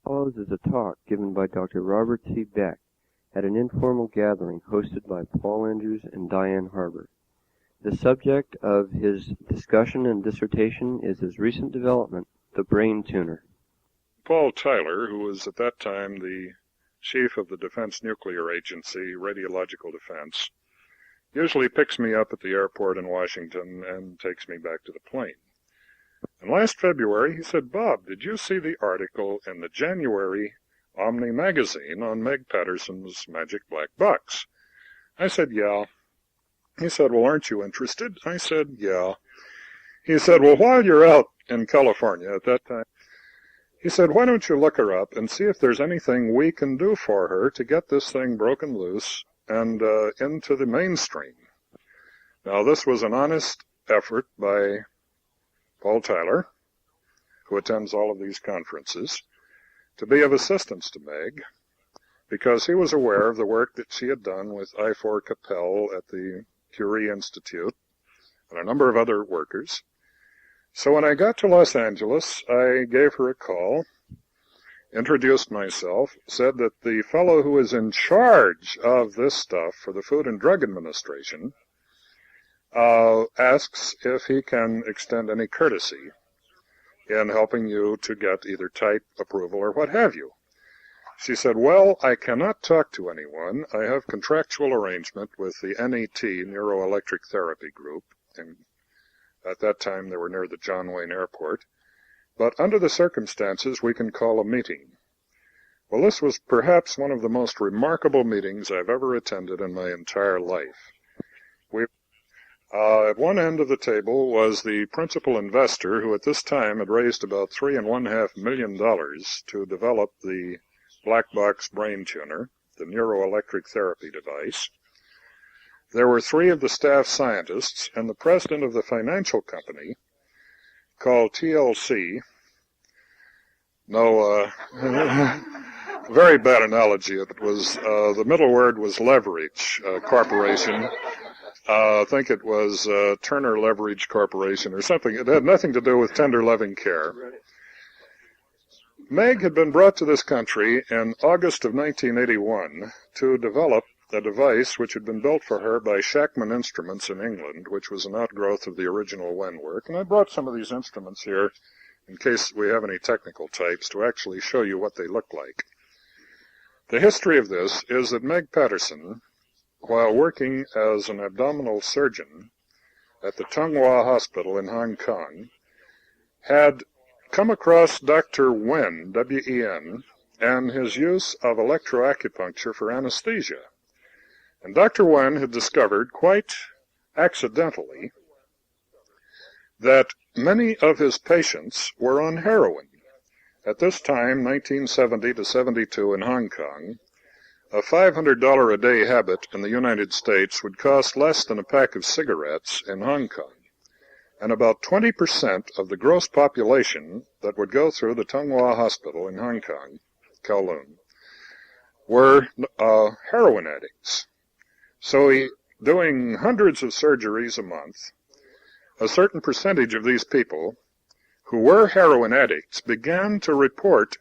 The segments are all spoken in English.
follows is a talk given by Dr. Robert C. Beck at an informal gathering hosted by Paul Andrews and Diane Harbour. The subject of his discussion and dissertation is his recent development, the brain tuner. Paul Tyler, who was at that time the chief of the Defense Nuclear Agency, Radiological Defense, usually picks me up at the airport in Washington and takes me back to the plane. And last February he said, "Bob, did you see the article in the January Omni magazine on Meg Patterson's magic black box?" I said, "Yeah." He said, "Well, aren't you interested?" I said, "Yeah." He said, "Well, while you're out in California at that time," he said, "why don't you look her up and see if there's anything we can do for her to get this thing broken loose and into the mainstream." Now, this was an honest effort by Paul Tyler, who attends all of these conferences, to be of assistance to Meg, because he was aware of the work that she had done with I4 Capel at the Curie Institute and a number of other workers. So when I got to Los Angeles, I gave her a call, introduced myself, said that the fellow who is in charge of this stuff for the Food and Drug Administration asks if he can extend any courtesy in helping you to get either type approval or what have you. She said, "Well, I cannot talk to anyone. I have contractual arrangement with the NET, Neuroelectric Therapy Group, and at that time they were near the John Wayne Airport, but under the circumstances we can call a meeting." Well, this was perhaps one of the most remarkable meetings I've ever attended in my entire life. At one end of the table was the principal investor, who at this time had raised about $3.5 million to develop the black box brain tuner, the neuroelectric therapy device. There were three of the staff scientists, and the president of the financial company, called TLC. Very bad analogy. It was, the middle word was leverage corporation. I think it was Turner Leverage Corporation or something. It had nothing to do with tender loving care. Meg had been brought to this country in August of 1981 to develop a device which had been built for her by Shackman Instruments in England, which was an outgrowth of the original Wen work. And I brought some of these instruments here in case we have any technical types to actually show you what they look like. The history of this is that Meg Patterson, while working as an abdominal surgeon at the Tongwa Hospital in Hong Kong, had come across Dr. Wen, W-E-N, and his use of electroacupuncture for anesthesia. And Dr. Wen had discovered, quite accidentally, that many of his patients were on heroin. At this time, 1970 to 72 in Hong Kong, a $500 a day habit in the United States would cost less than a pack of cigarettes in Hong Kong. And about 20% of the gross population that would go through the Tongwa Hospital in Hong Kong, Kowloon, were heroin addicts. So doing hundreds of surgeries a month, a certain percentage of these people who were heroin addicts began to report,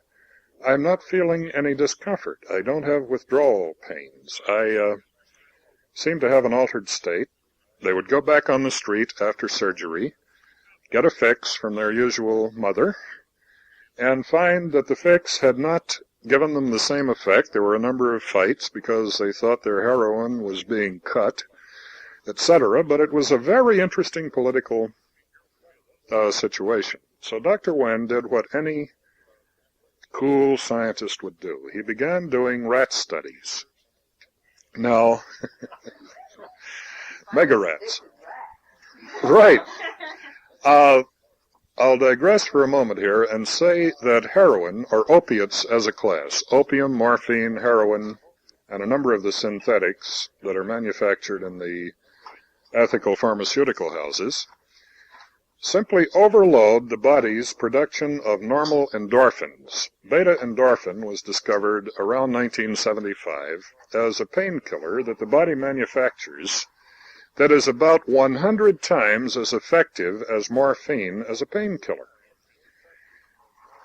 "I'm not feeling any discomfort. I don't have withdrawal pains. I seem to have an altered state." They would go back on the street after surgery, get a fix from their usual mother, and find that the fix had not given them the same effect. There were a number of fights because they thought their heroin was being cut, etc. But it was a very interesting political situation. So Dr. Wen did what any cool scientist would do. He began doing rat studies. Now, mega rats. Right. I'll digress for a moment here and say that heroin, or opiates as a class, opium, morphine, heroin, and a number of the synthetics that are manufactured in the ethical pharmaceutical houses, simply overload the body's production of normal endorphins. Beta endorphin was discovered around 1975 as a painkiller that the body manufactures that is about 100 times as effective as morphine as a painkiller.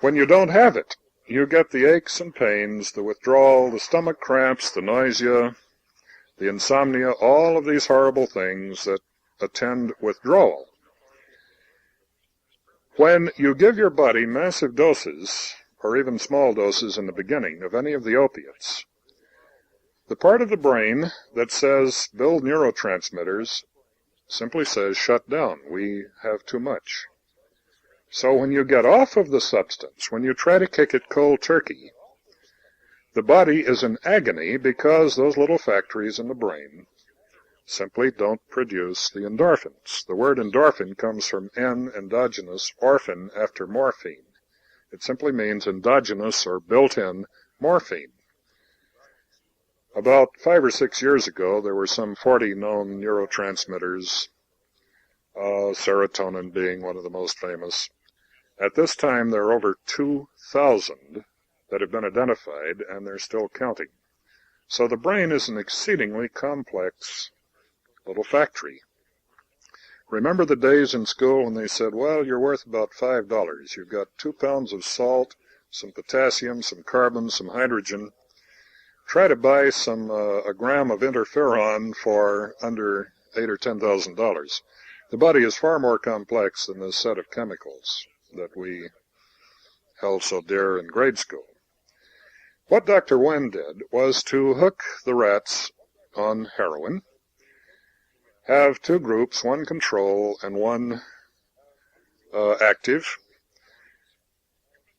When you don't have it, you get the aches and pains, the withdrawal, the stomach cramps, the nausea, the insomnia, all of these horrible things that attend withdrawal. When you give your body massive doses, or even small doses in the beginning, of any of the opiates, the part of the brain that says build neurotransmitters simply says shut down. We have too much. So when you get off of the substance, when you try to kick it cold turkey, the body is in agony because those little factories in the brain simply don't produce the endorphins. The word endorphin comes from endogenous, orphan after morphine. It simply means endogenous or built-in morphine. About 5 or 6 years ago, there were some 40 known neurotransmitters, serotonin being one of the most famous. At this time, there are over 2,000 that have been identified, and they're still counting. So the brain is an exceedingly complex little factory. Remember the days in school when they said, well, you're worth about $5. You've got 2 pounds of salt, some potassium, some carbon, some hydrogen. Try to buy a gram of interferon for under $8,000 or $10,000. The body is far more complex than this set of chemicals that we held so dear in grade school. What Dr. Wen did was to hook the rats on heroin, have 2 groups, one control and one active.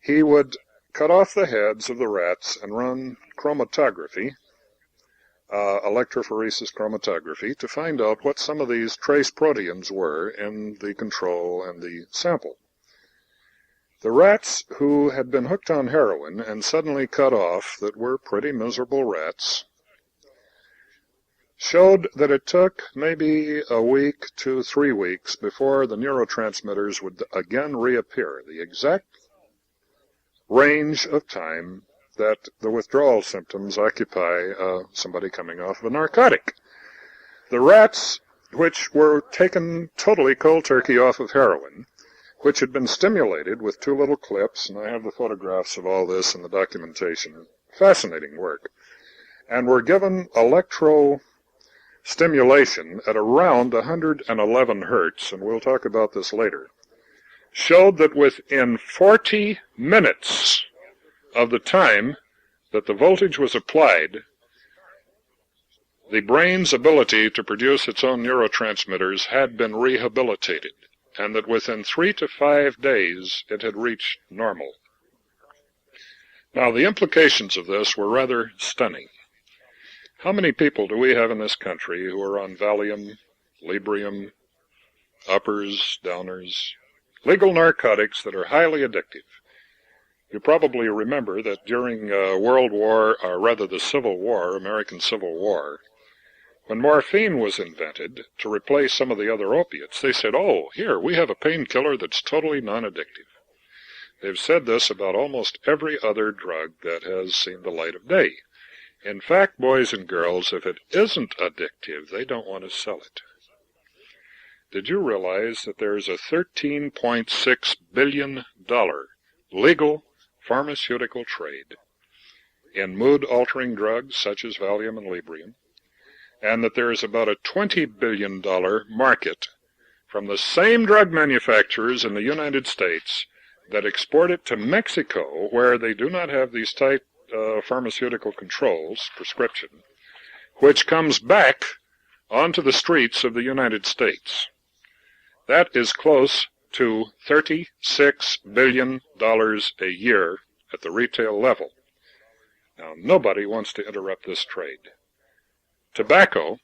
He would cut off the heads of the rats and run chromatography, electrophoresis chromatography, to find out what some of these trace proteins were in the control and the sample. The rats who had been hooked on heroin and suddenly cut off, that were pretty miserable rats, showed that it took maybe a week to 3 weeks before the neurotransmitters would again reappear, the exact range of time that the withdrawal symptoms occupy somebody coming off of a narcotic. The rats, which were taken totally cold turkey off of heroin, which had been stimulated with 2 little clips, and I have the photographs of all this in the documentation, fascinating work, and were given electro-stimulation at around 111 hertz, and we'll talk about this later, showed that within 40 minutes of the time that the voltage was applied, the brain's ability to produce its own neurotransmitters had been rehabilitated, and that within 3 to 5 days it had reached normal. Now, the implications of this were rather stunning. How many people do we have in this country who are on Valium, Librium, uppers, downers, legal narcotics that are highly addictive? You probably remember that during the Civil War, American Civil War, when morphine was invented to replace some of the other opiates, they said, oh, here, we have a painkiller that's totally non-addictive. They've said this about almost every other drug that has seen the light of day. In fact, boys and girls, if it isn't addictive, they don't want to sell it. Did you realize that there's a $13.6 billion legal pharmaceutical trade in mood-altering drugs such as Valium and Librium, and that there is about a $20 billion market from the same drug manufacturers in the United States that export it to Mexico, where they do not have these tight pharmaceutical controls, prescription, which comes back onto the streets of the United States. That is close to $36 billion a year at the retail level. Now, nobody wants to interrupt this trade. Tobacco,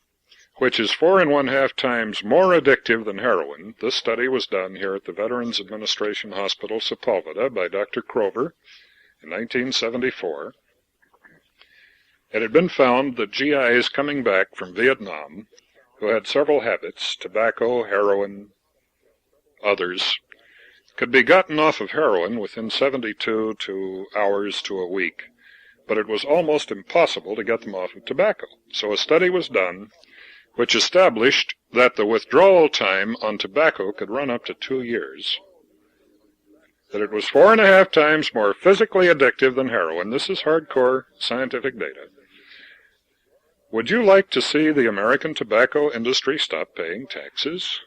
which is 4.5 times more addictive than heroin. This study was done here at the Veterans Administration Hospital, Sepulveda, by Dr. Crover in 1974. It had been found that GIs coming back from Vietnam, who had several habits, tobacco, heroin, others, could be gotten off of heroin within 72 hours to a week, but it was almost impossible to get them off of tobacco. So a study was done which established that the withdrawal time on tobacco could run up to 2 years. that it was 4.5 times more physically addictive than heroin. This is hardcore scientific data. Would you like to see the American tobacco industry stop paying taxes?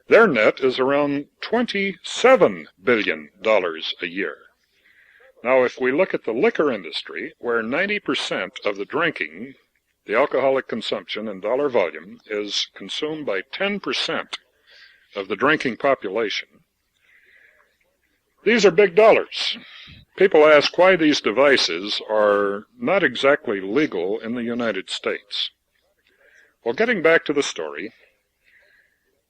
Their net is around $27 billion a year. Now, if we look at the liquor industry, where 90% of the drinking, the alcoholic consumption in dollar volume, is consumed by 10% of the drinking population, these are big dollars. People ask why these devices are not exactly legal in the United States. Well, getting back to the story,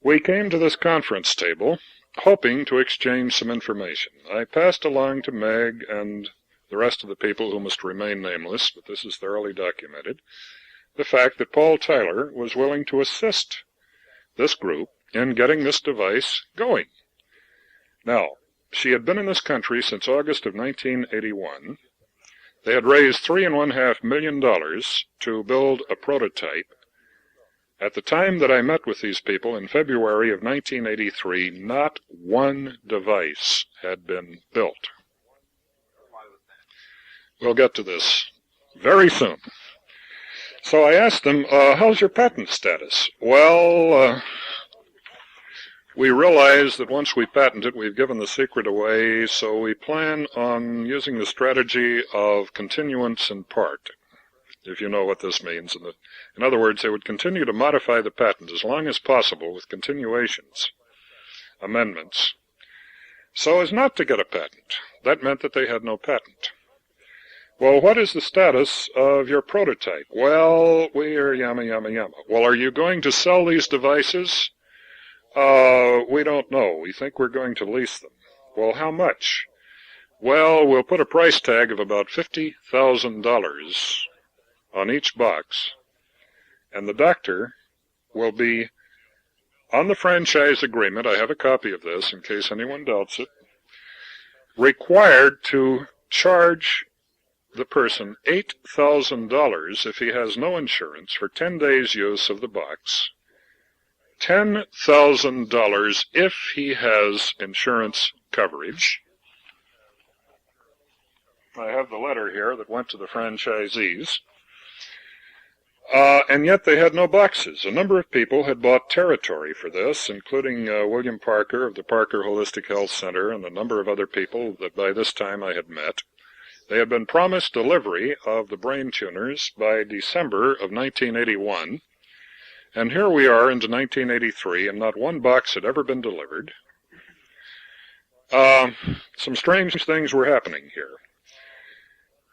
we came to this conference table hoping to exchange some information. I passed along to Meg and the rest of the people who must remain nameless, but this is thoroughly documented, the fact that Paul Tyler was willing to assist this group in getting this device going. Now, she had been in this country since August of 1981. They had raised $3.5 million to build a prototype. At the time that I met with these people in February of 1983, not one device had been built. We'll get to this very soon. So I asked them, how's your patent status? Well, we realize that once we patent it, we've given the secret away, so we plan on using the strategy of continuance in part, if you know what this means. In other words, they would continue to modify the patent as long as possible with continuations, amendments, so as not to get a patent. That meant that they had no patent. Well, what is the status of your prototype? Well, we are yama, yama, yama. Well, are you going to sell these devices? We don't know. We think we're going to lease them. Well, how much? Well, we'll put a price tag of about $50,000 on each box, and the doctor will be on the franchise agreement. I have a copy of this in case anyone doubts it. Required to charge the person $8,000 if he has no insurance for 10 days' use of the box. $10,000 if he has insurance coverage. I have the letter here that went to the franchisees. And yet they had no boxes. A number of people had bought territory for this, including William Parker of the Parker Holistic Health Center and a number of other people that by this time I had met. They had been promised delivery of the brain tuners by December of 1981. And here we are into 1983, and not one box had ever been delivered. Some strange things were happening here.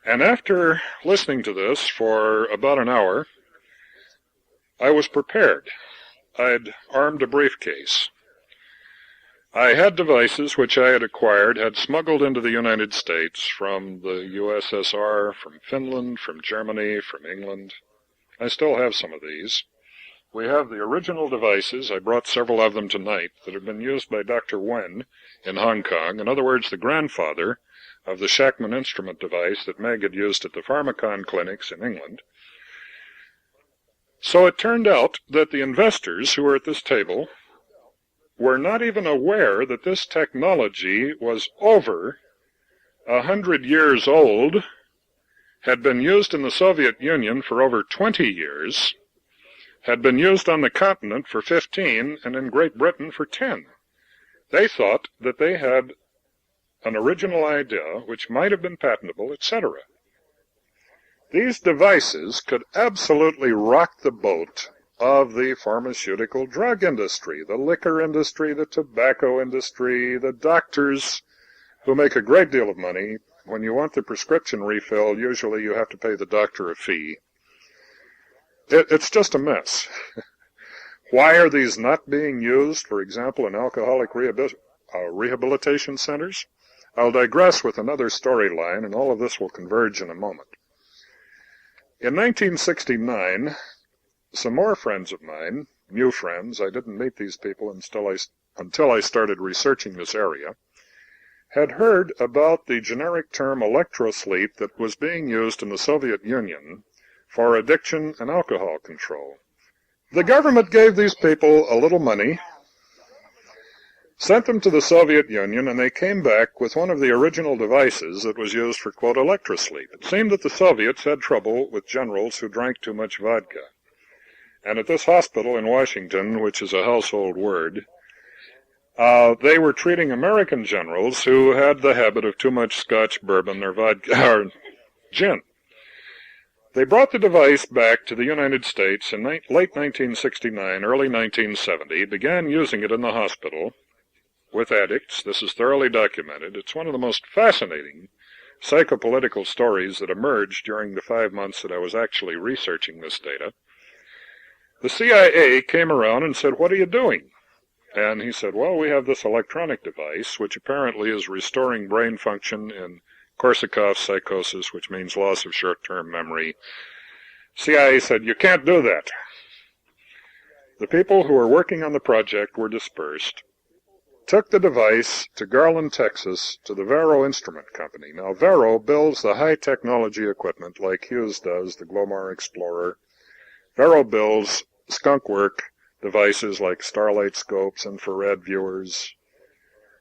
And after listening to this for about an hour, I was prepared. I'd armed a briefcase. I had devices which I had acquired, had smuggled into the United States from the USSR, from Finland, from Germany, from England. I still have some of these. We have the original devices, I brought several of them tonight, that have been used by Dr. Wen in Hong Kong. In other words, the grandfather of the Shackman instrument device that Meg had used at the Pharmacon clinics in England. So it turned out that the investors who were at this table were not even aware that this technology was over 100 years old, had been used in the Soviet Union for over 20 years, had been used on the continent for 15, and in Great Britain for 10. They thought that they had an original idea which might have been patentable, etc. These devices could absolutely rock the boat of the pharmaceutical drug industry, the liquor industry, the tobacco industry, the doctors who make a great deal of money. When you want the prescription refill, usually you have to pay the doctor a fee. It's just a mess. Why are these not being used, for example, in alcoholic rehabilitation centers? I'll digress with another storyline, and all of this will converge in a moment. In 1969, some more friends of mine, new friends, I didn't meet these people until I started researching this area, had heard about the generic term electrosleep that was being used in the Soviet Union for addiction and alcohol control. The government gave these people a little money sent them to the Soviet Union, and they came back with one of the original devices that was used for, quote, electrosleep. It seemed that the Soviets had trouble with generals who drank too much vodka. And at this hospital in Washington, which is a household word, they were treating American generals who had the habit of too much Scotch bourbon or vodka or gin. They brought the device back to the United States in late 1969, early 1970, began using it in the hospital with addicts. This is thoroughly documented. It's one of the most fascinating psychopolitical stories that emerged during the 5 months that I was actually researching this data. The CIA came around and said, "What are you doing?" And he said, "Well, we have this electronic device, which apparently is restoring brain function in Korsakoff psychosis, which means loss of short-term memory." CIA said, "You can't do that." The people who were working on the project were dispersed, took the device to Garland, Texas, to the Vero Instrument Company. Now, Vero builds the high-technology equipment like Hughes does, the Glomar Explorer. Vero builds skunkwork devices like starlight scopes, infrared viewers,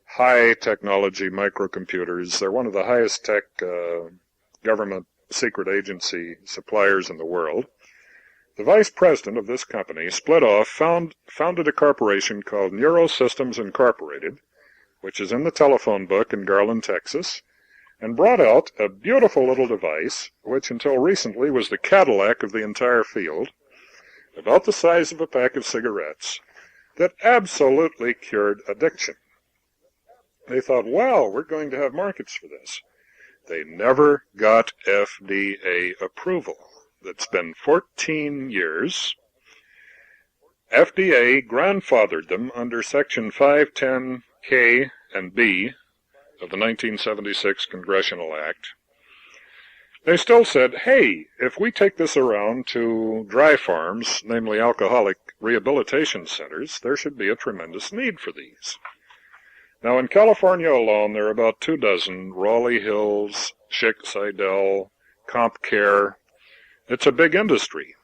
high-technology microcomputers. They're one of the highest-tech government secret agency suppliers in the world. The vice president of this company split off, founded a corporation called Neurosystems Incorporated, which is in the telephone book in Garland, Texas, and brought out a beautiful little device, which until recently was the Cadillac of the entire field, about the size of a pack of cigarettes, that absolutely cured addiction. They thought, wow, we're going to have markets for this. They never got FDA approval. It's been 14 years. FDA grandfathered them under Section 510K and B of the 1976 Congressional Act. They still said, hey, if we take this around to dry farms, namely alcoholic rehabilitation centers, there should be a tremendous need for these. Now, in California alone, there are about 24, Raleigh Hills, Schick, Seidel, CompCare. It's a big industry.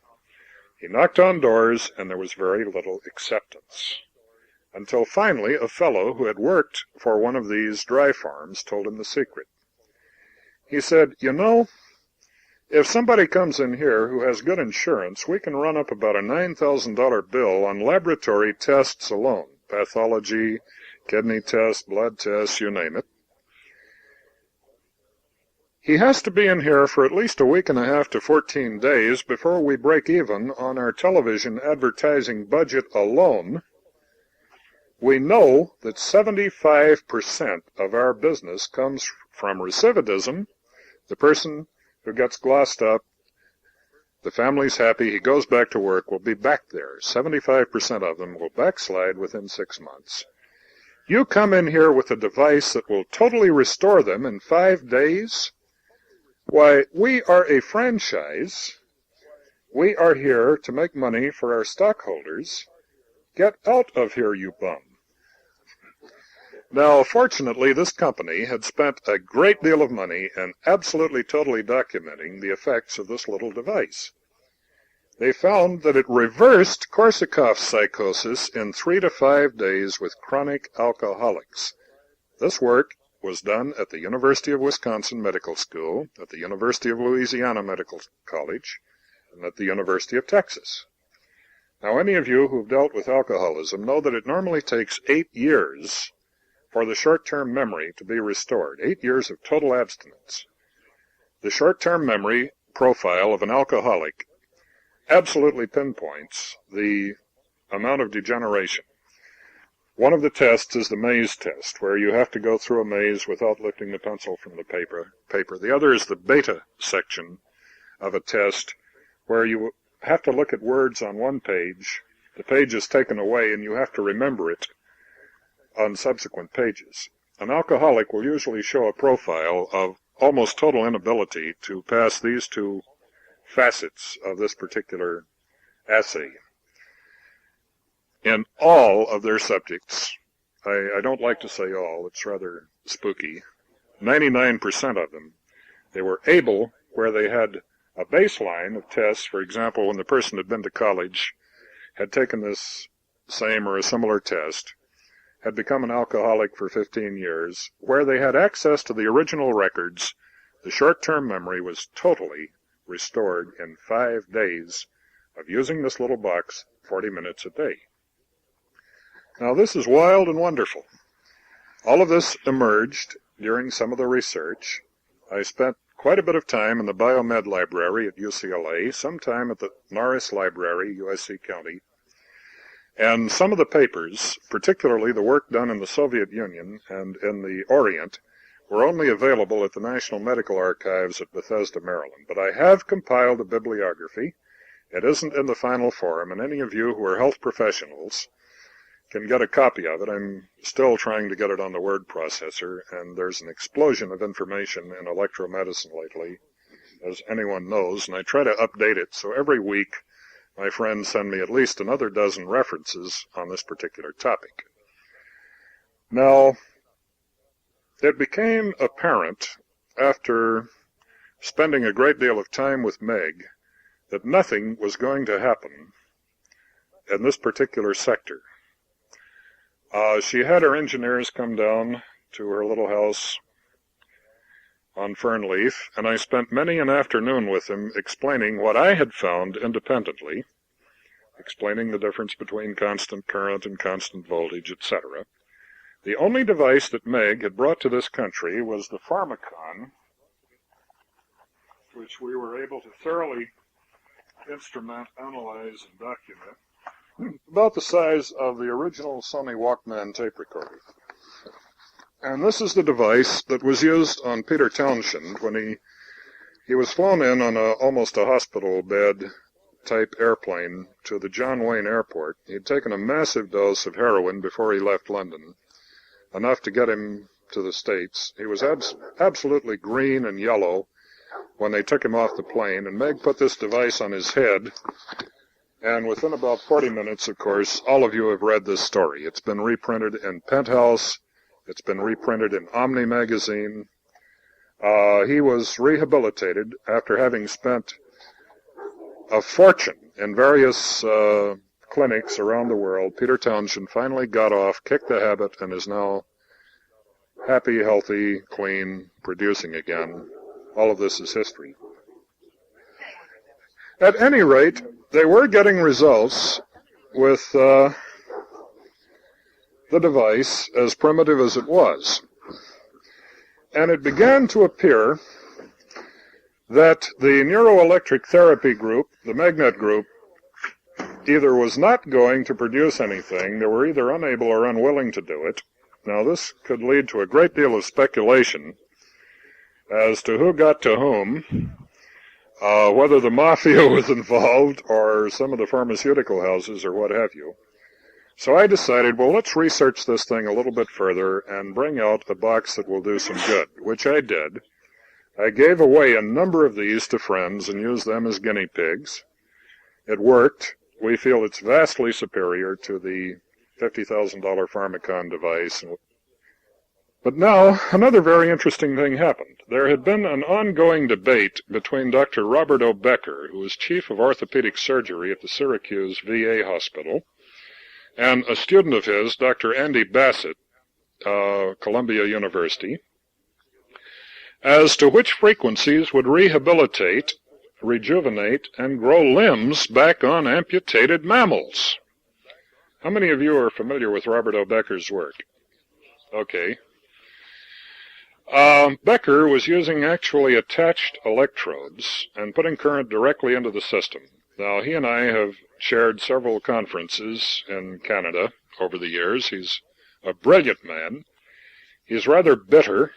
He knocked on doors, and there was very little acceptance. Until finally, a fellow who had worked for one of these dry farms told him the secret. He said, you know, if somebody comes in here who has good insurance, we can run up about a $9,000 bill on laboratory tests alone, pathology, kidney tests, blood tests, you name it. He has to be in here for at least a week and a half to 14 days before we break even on our television advertising budget alone. We know that 75% of our business comes from recidivism. The person who gets glossed up, the family's happy, he goes back to work, will be back there. 75% of them will backslide within 6 months. You come in here with a device that will totally restore them in 5 days? Why, we are a franchise. We are here to make money for our stockholders. Get out of here, you bum. Now, fortunately, this company had spent a great deal of money in absolutely totally documenting the effects of this little device. They found that it reversed Korsakoff psychosis in 3 to 5 days with chronic alcoholics. This work was done at the University of Wisconsin Medical School, at the University of Louisiana Medical College, and at the University of Texas. Now, any of you who've dealt with alcoholism know that it normally takes 8 years for the short-term memory to be restored, 8 years of total abstinence. The short-term memory profile of an alcoholic absolutely pinpoints the amount of degeneration. One of the tests is the maze test, where you have to go through a maze without lifting the pencil from the paper. The other is the beta section of a test, where you have to look at words on one page. The page is taken away, and you have to remember it on subsequent pages. An alcoholic will usually show a profile of almost total inability to pass these two facets of this particular assay. In all of their subjects, I don't like to say all, it's rather spooky, 99% of them, they were able, where they had a baseline of tests, for example, when the person had been to college, had taken this same or a similar test, had become an alcoholic for 15 years, where they had access to the original records, the short-term memory was totally restored in 5 days of using this little box 40 minutes a day. Now, this is wild and wonderful. All of this emerged during some of the research. I spent quite a bit of time in the Biomed Library at UCLA, some time at the Norris Library, USC County, and some of the papers, particularly the work done in the Soviet Union and in the Orient, were only available at the National Medical Archives at Bethesda, Maryland. But I have compiled a bibliography. It isn't in the final form, and any of you who are health professionals can get a copy of it. I'm still trying to get it on the word processor, and there's an explosion of information in electromedicine lately, as anyone knows, and I try to update it, so every week my friends send me at least another dozen references on this particular topic. Now, it became apparent after spending a great deal of time with Meg that nothing was going to happen in this particular sector. She had her engineers come down to her little house on Fernleaf, and I spent many an afternoon with him explaining what I had found independently, explaining the difference between constant current and constant voltage, etc. The only device that Meg had brought to this country was the Pharmacon, which we were able to thoroughly instrument, analyze, and document. About the size of the original Sony Walkman tape recorder. And this is the device that was used on Peter Townshend when he was flown in on almost a hospital bed type airplane to the John Wayne Airport. He had taken a massive dose of heroin before he left London, enough to get him to the States. He was absolutely green and yellow when they took him off the plane, and Meg put this device on his head. And within about 40 minutes, of course, all of you have read this story. It's been reprinted in Penthouse. It's been reprinted in Omni magazine. He was rehabilitated after having spent a fortune in various clinics around the world. Peter Townshend finally got off, kicked the habit, and is now happy, healthy, clean, producing again. All of this is history. At any rate, they were getting results with the device, as primitive as it was. And it began to appear that the neuroelectric therapy group, the magnet group, either was not going to produce anything, they were either unable or unwilling to do it. Now, this could lead to a great deal of speculation as to who got to whom, whether the mafia was involved or some of the pharmaceutical houses or what have you. So I decided, well, let's research this thing a little bit further and bring out a box that will do some good, which I did. I gave away a number of these to friends and used them as guinea pigs. It worked. We feel it's vastly superior to the $50,000 Pharmacon device. But now, another very interesting thing happened. There had been an ongoing debate between Dr. Robert O. Becker, who was chief of orthopedic surgery at the Syracuse VA hospital, and a student of his, Dr. Andy Bassett, Columbia University, as to which frequencies would rehabilitate, rejuvenate, and grow limbs back on amputated mammals. How many of you are familiar with Robert O. Becker's work? Okay. Becker was using actually attached electrodes and putting current directly into the system. Now, he and I have shared several conferences in Canada over the years. He's a brilliant man. He's rather bitter.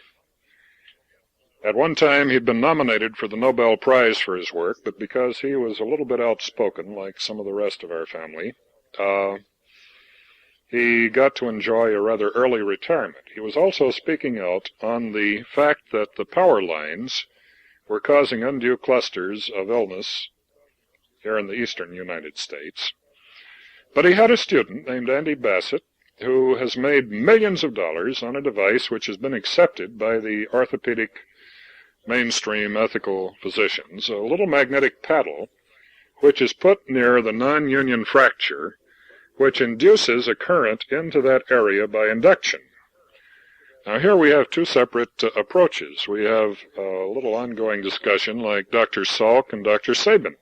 At one time, he'd been nominated for the Nobel Prize for his work, but because he was a little bit outspoken, like some of the rest of our family, he got to enjoy a rather early retirement. He was also speaking out on the fact that the power lines were causing undue clusters of illness here in the eastern United States. But he had a student named Andy Bassett who has made millions of dollars on a device which has been accepted by the orthopedic mainstream ethical physicians, a little magnetic paddle which is put near the non-union fracture which induces a current into that area by induction. Now here we have two separate approaches. We have a little ongoing discussion like Dr. Salk and Dr. Sabin.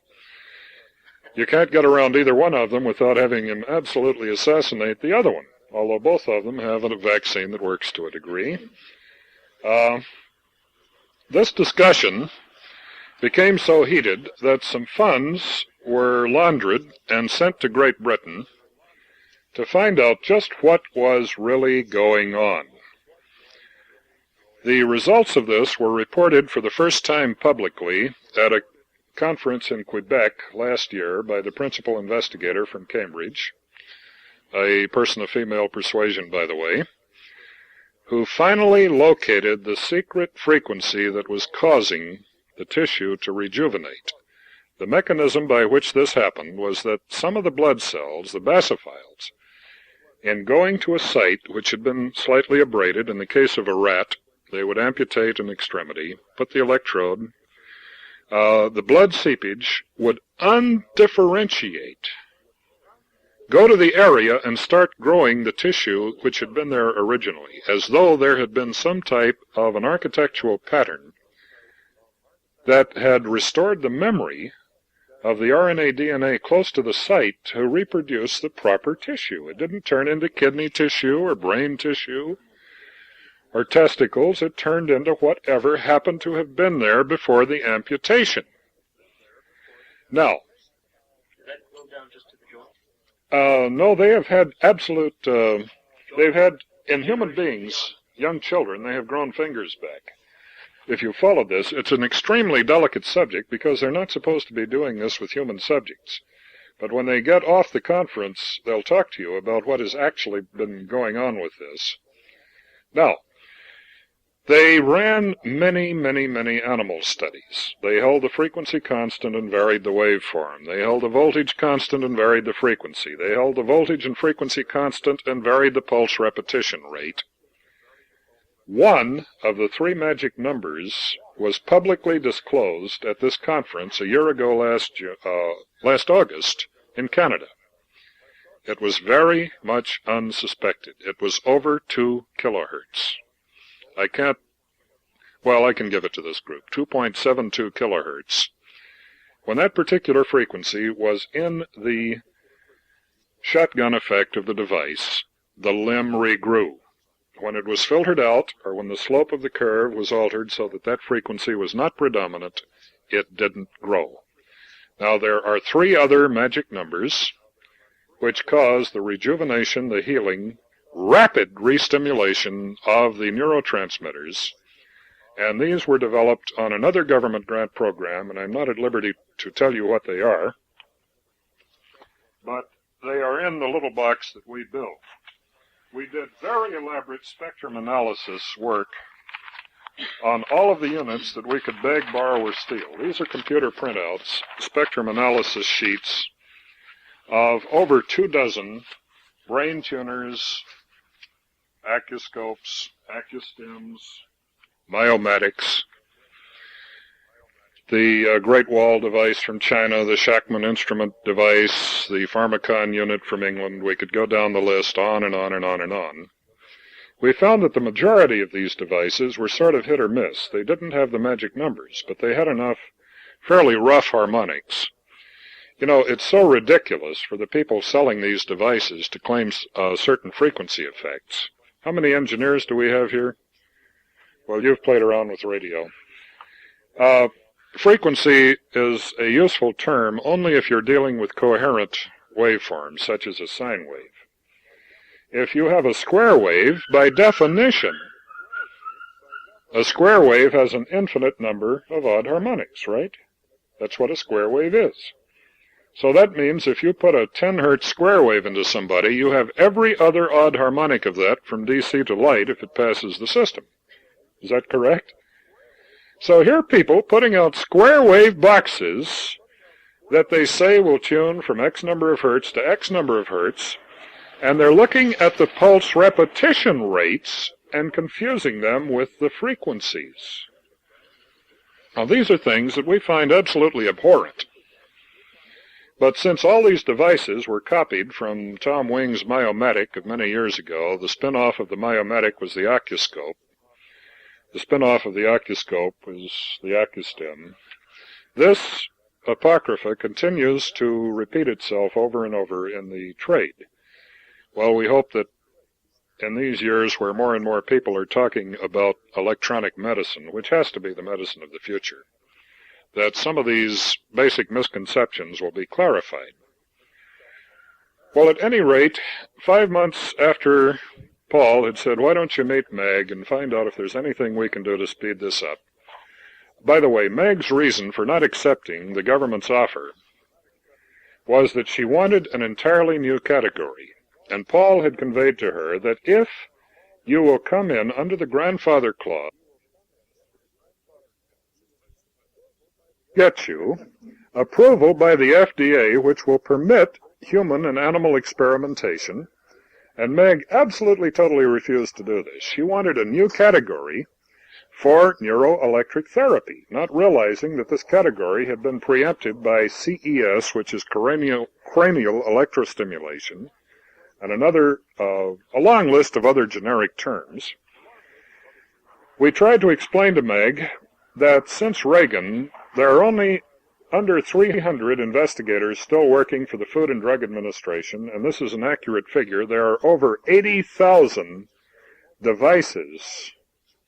You can't get around either one of them without having him absolutely assassinate the other one, although both of them have a vaccine that works to a degree. This discussion became so heated that some funds were laundered and sent to Great Britain to find out just what was really going on. The results of this were reported for the first time publicly at a conference in Quebec last year by the principal investigator from Cambridge, a person of female persuasion, by the way, who finally located the secret frequency that was causing the tissue to rejuvenate. The mechanism by which this happened was that some of the blood cells, the basophiles, in going to a site which had been slightly abraded, in the case of a rat, they would amputate an extremity, put the electrode, the blood seepage would undifferentiate, go to the area and start growing the tissue which had been there originally, as though there had been some type of an architectural pattern that had restored the memory of the RNA DNA close to the site to reproduce the proper tissue. It didn't turn into kidney tissue or brain tissue or testicles. It turned into whatever happened to have been there before the amputation. Now, did that go down just to the joint? No, they have had absolute, they've had, in human beings, young children, they have grown fingers back. If you follow this, it's an extremely delicate subject because they're not supposed to be doing this with human subjects. But when they get off the conference, they'll talk to you about what has actually been going on with this. Now, they ran many animal studies. They held the frequency constant and varied the waveform. They held the voltage constant and varied the frequency. They held the voltage and frequency constant and varied the pulse repetition rate. One of the three magic numbers was publicly disclosed at this conference a year ago last August in Canada. It was very much unsuspected. It was over 2 kilohertz. I can give it to this group, 2.72 kilohertz. When that particular frequency was in the shotgun effect of the device, the limb regrew. When it was filtered out, or when the slope of the curve was altered so that that frequency was not predominant, it didn't grow. Now, there are three other magic numbers which cause the rejuvenation, the healing, rapid restimulation of the neurotransmitters, and these were developed on another government grant program, and I'm not at liberty to tell you what they are, but they are in the little box that we built. We did very elaborate spectrum analysis work on all of the units that we could beg, borrow, or steal. These are computer printouts, spectrum analysis sheets of over 24 brain tuners, acuscopes, acustims, myomatics, the Great Wall device from China, the Shackman instrument device, the Pharmacon unit from England. We could go down the list on and on and on and on. We found that the majority of these devices were sort of hit or miss. They didn't have the magic numbers, but they had enough fairly rough harmonics. You know, it's so ridiculous for the people selling these devices to claim certain frequency effects. How many engineers do we have here? Well, you've played around with radio. Frequency is a useful term only if you're dealing with coherent waveforms, such as a sine wave. If you have a square wave, by definition, a square wave has an infinite number of odd harmonics, right? That's what a square wave is. So that means if you put a 10 hertz square wave into somebody, you have every other odd harmonic of that from DC to light if it passes the system. Is that correct? So here are people putting out square wave boxes that they say will tune from X number of hertz to X number of hertz, and they're looking at the pulse repetition rates and confusing them with the frequencies. Now, these are things that we find absolutely abhorrent. But since all these devices were copied from Tom Wing's Myomatic of many years ago, the spin-off of the Myomatic was the Ocuscope. The spin-off of the Ocuscope was the Ocustim. This apocrypha continues to repeat itself over and over in the trade. Well, we hope that in these years where more and more people are talking about electronic medicine, which has to be the medicine of the future, that some of these basic misconceptions will be clarified. Well, at any rate, 5 months after Paul had said, why don't you meet Meg and find out if there's anything we can do to speed this up? By the way, Meg's reason for not accepting the government's offer was that she wanted an entirely new category, and Paul had conveyed to her that if you will come in under the grandfather clause, get you approval by the FDA which will permit human and animal experimentation, and Meg absolutely totally refused to do this. She wanted a new category for neuroelectric therapy, not realizing that this category had been preempted by CES, which is cranial electrostimulation, and a long list of other generic terms. We tried to explain to Meg that since Reagan, there are only under 300 investigators still working for the Food and Drug Administration, and this is an accurate figure. There are over 80,000 devices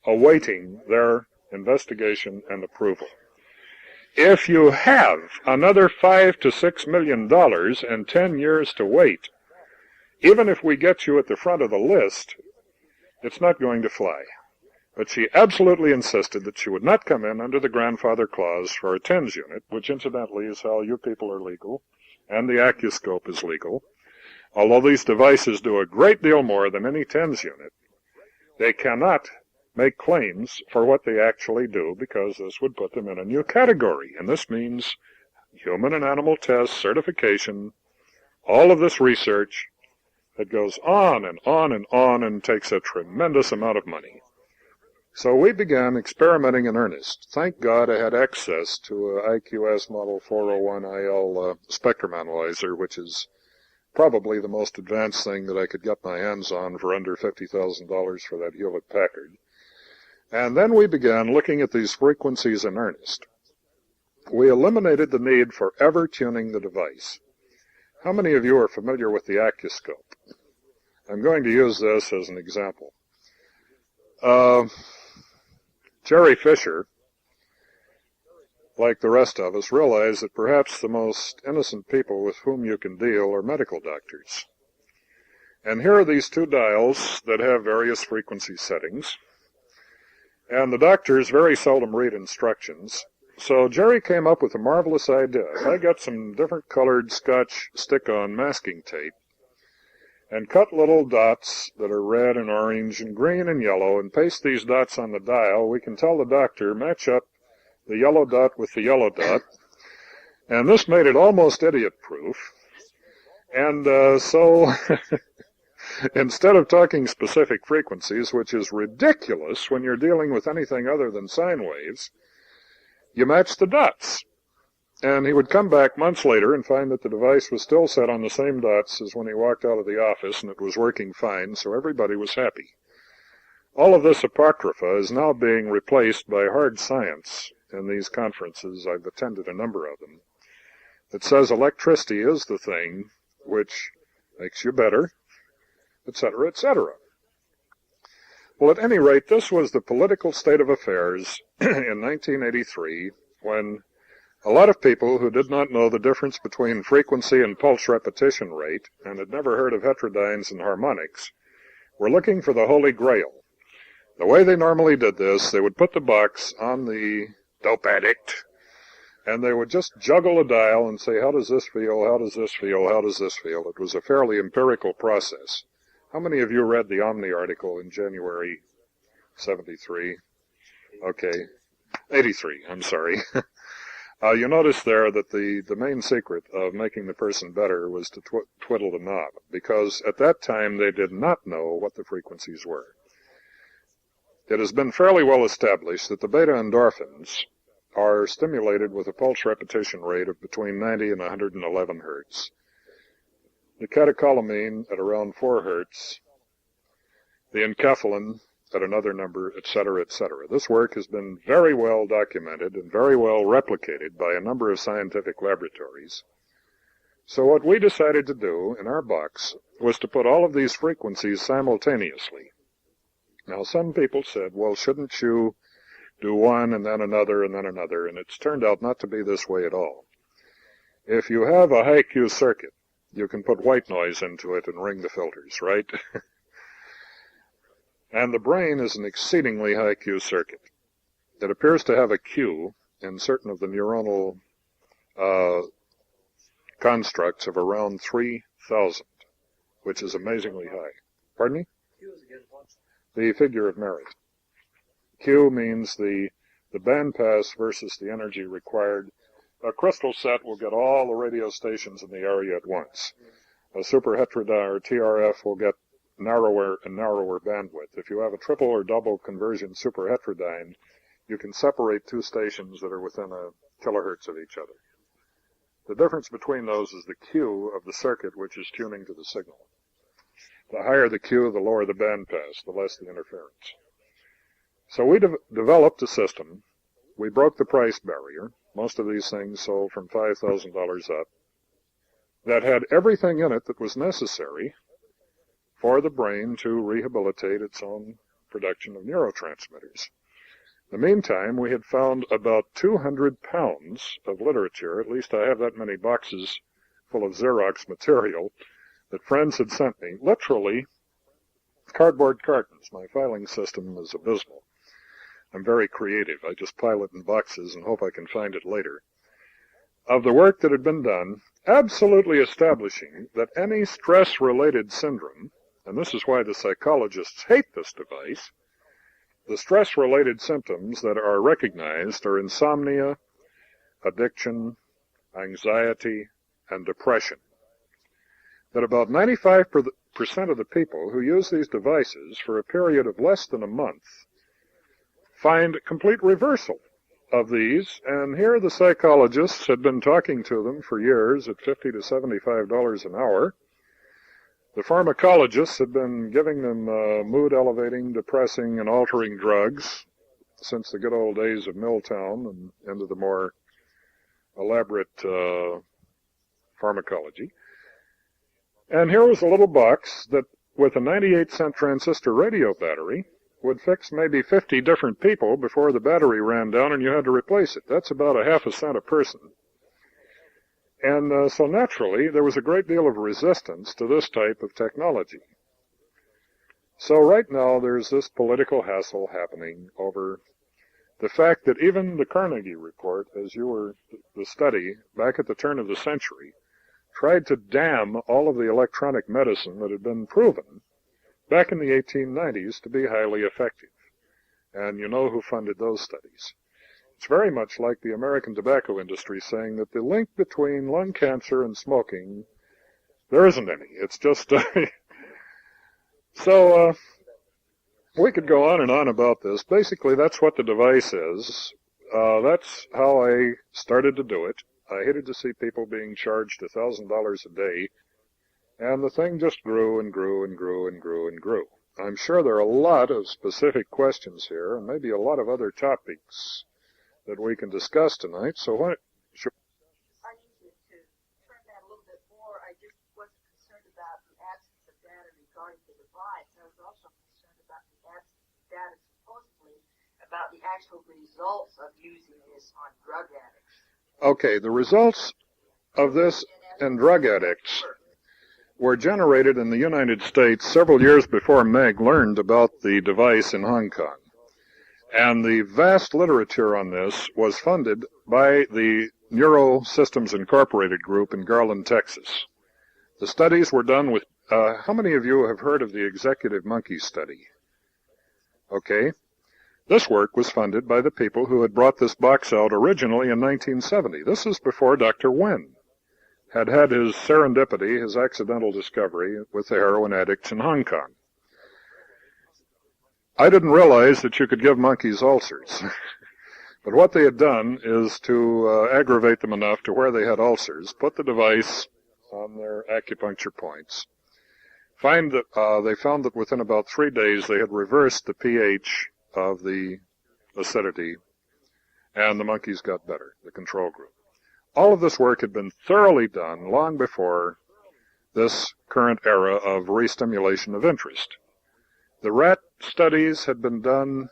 awaiting their investigation and approval. If you have another $5 to $6 million and 10 years to wait, even if we get you at the front of the list, it's not going to fly. But she absolutely insisted that she would not come in under the grandfather clause for a TENS unit, which incidentally is how you people are legal, and the Acuscope is legal. Although these devices do a great deal more than any TENS unit, they cannot make claims for what they actually do, because this would put them in a new category. And this means human and animal tests, certification, all of this research that goes on and on and on and takes a tremendous amount of money. So we began experimenting in earnest. Thank God I had access to a IQS Model 401IL spectrum analyzer, which is probably the most advanced thing that I could get my hands on for under $50,000 for that Hewlett-Packard. And then we began looking at these frequencies in earnest. We eliminated the need for ever tuning the device. How many of you are familiar with the Acuscope? I'm going to use this as an example. Jerry Fisher, like the rest of us, realized that perhaps the most innocent people with whom you can deal are medical doctors. And here are these two dials that have various frequency settings, and the doctors very seldom read instructions. So Jerry came up with a marvelous idea. I got some different colored Scotch stick-on masking tape and cut little dots that are red and orange and green and yellow, and paste these dots on the dial. We can tell the doctor, match up the yellow dot with the yellow dot, and this made it almost idiot-proof. And so instead of talking specific frequencies, which is ridiculous when you're dealing with anything other than sine waves, you match the dots. And he would come back months later and find that the device was still set on the same dots as when he walked out of the office, and it was working fine, so everybody was happy. All of this apocrypha is now being replaced by hard science in these conferences. I've attended a number of them. It says electricity is the thing which makes you better, etc., etc. Well, at any rate, this was the political state of affairs in 1983, when a lot of people who did not know the difference between frequency and pulse repetition rate, and had never heard of heterodynes and harmonics, were looking for the Holy Grail. The way they normally did this, they would put the box on the dope addict, and they would just juggle a dial and say, how does this feel, how does this feel, how does this feel? It was a fairly empirical process. How many of you read the Omni article in January 73? Okay, 83, I'm sorry. You notice there that the main secret of making the person better was to twiddle the knob, because at that time they did not know what the frequencies were. It has been fairly well established that the beta endorphins are stimulated with a pulse repetition rate of between 90 and 111 hertz. The catecholamine at around 4 hertz, the enkephalin at another number, etc., etc. This work has been very well documented and very well replicated by a number of scientific laboratories. So what we decided to do in our box was to put all of these frequencies simultaneously. Now, some people said, well, shouldn't you do one and then another and then another? And it's turned out not to be this way at all. If you have a high Q circuit, you can put white noise into it and ring the filters, right? And the brain is an exceedingly high Q circuit. It appears to have a Q in certain of the neuronal constructs of around 3,000, which is amazingly high. Pardon me? The figure of merit. Q means the bandpass versus the energy required. A crystal set will get all the radio stations in the area at once. A superheterodyne or TRF will get narrower and narrower bandwidth. If you have a triple or double conversion superheterodyne, you can separate two stations that are within a kilohertz of each other. The difference between those is the Q of the circuit, which is tuning to the signal. The higher the Q, the lower the bandpass, the less the interference. So we developed a system. We broke the price barrier. Most of these things sold from $5,000 up. That had everything in it that was necessary for the brain to rehabilitate its own production of neurotransmitters. In the meantime, we had found about 200 pounds of literature, at least I have that many boxes full of Xerox material, that friends had sent me, literally cardboard cartons. My filing system is abysmal. I'm very creative. I just pile it in boxes and hope I can find it later. Of the work that had been done, absolutely establishing that any stress-related syndrome, and this is why the psychologists hate this device, the stress-related symptoms that are recognized are insomnia, addiction, anxiety, and depression. That about 95% of the people who use these devices for a period of less than a month find complete reversal of these, and here the psychologists had been talking to them for years at $50 to $75 an hour. The pharmacologists had been giving them mood-elevating, depressing, and altering drugs since the good old days of Milltown and into the more elaborate pharmacology. And here was a little box that, with a 98-cent transistor radio battery, would fix maybe 50 different people before the battery ran down and you had to replace it. That's about a half a cent a person. And so naturally, there was a great deal of resistance to this type of technology. So right now, there's this political hassle happening over the fact that even the Carnegie report, as you were the study back at the turn of the century, tried to damn all of the electronic medicine that had been proven back in the 1890s to be highly effective. And you know who funded those studies. It's very much like the American tobacco industry saying that the link between lung cancer and smoking, there isn't any. It's just... So, we could go on and on about this. Basically, that's what the device is. That's how I started to do it. I hated to see people being charged $1,000 a day. And the thing just grew and grew and grew and grew and grew. I'm sure there are a lot of specific questions here, and maybe a lot of other topics that we can discuss tonight. So what? Sure. I need to turn that a little bit more. I just wasn't concerned about the absence of data regarding the device. I was also concerned about the absence of data, supposedly, about the actual results of using this on drug addicts. Okay, the results of this in drug addicts were generated in the United States several years before Meg learned about the device in Hong Kong. And the vast literature on this was funded by the Neuro Systems Incorporated group in Garland, Texas. The studies were done with, how many of you have heard of the executive monkey study? Okay. This work was funded by the people who had brought this box out originally in 1970. This is before Dr. Wen had had his serendipity, his accidental discovery with the heroin addicts in Hong Kong. I didn't realize that you could give monkeys ulcers. But what they had done is to aggravate them enough to where they had ulcers, put the device on their acupuncture points. They found that within about 3 days they had reversed the pH of the acidity, and the monkeys got better, the control group. All of this work had been thoroughly done long before this current era of restimulation of interest. The rat studies had been done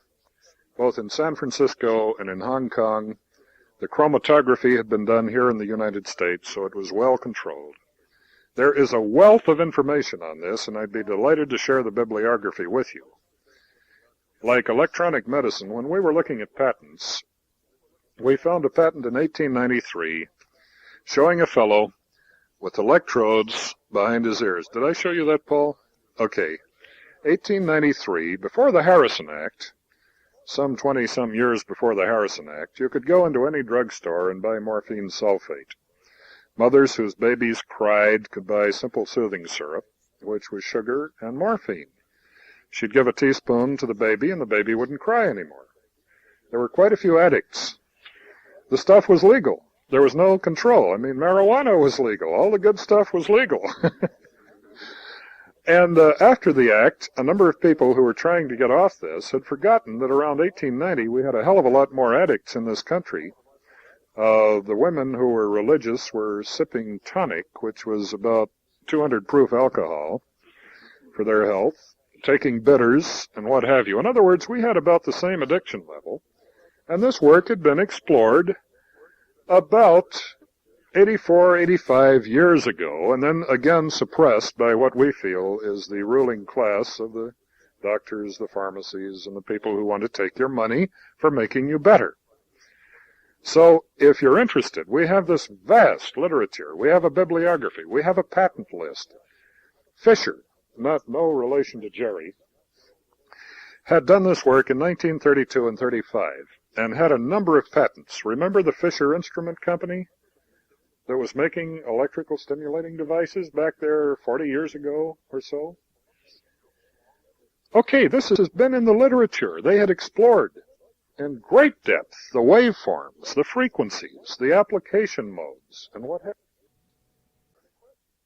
both in San Francisco and in Hong Kong. The chromatography had been done here in the United States, so it was well controlled. There is a wealth of information on this, and I'd be delighted to share the bibliography with you. Like electronic medicine, when we were looking at patents, we found a patent in 1893 showing a fellow with electrodes behind his ears. Did I show you that, Paul? Okay. 1893, before the Harrison Act, some 20-some years before the Harrison Act, you could go into any drugstore and buy morphine sulfate. Mothers whose babies cried could buy simple soothing syrup, which was sugar and morphine. She'd give a teaspoon to the baby, and the baby wouldn't cry anymore. There were quite a few addicts. The stuff was legal. There was no control. I mean, marijuana was legal. All the good stuff was legal. And after the act, a number of people who were trying to get off this had forgotten that around 1890 we had a hell of a lot more addicts in this country. The women who were religious were sipping tonic, which was about 200 proof alcohol for their health, taking bitters and what have you. In other words, we had about the same addiction level, and this work had been explored about 84, 85 years ago, and then again suppressed by what we feel is the ruling class of the doctors, the pharmacies, and the people who want to take your money for making you better. So, if you're interested, we have this vast literature. We have a bibliography. We have a patent list. Fisher, no relation to Jerry, had done this work in 1932 and 35 and had a number of patents. Remember the Fisher Instrument Company that was making electrical stimulating devices back there 40 years ago or so? Okay, this has been in the literature. They had explored in great depth the waveforms, the frequencies, the application modes, and what happened.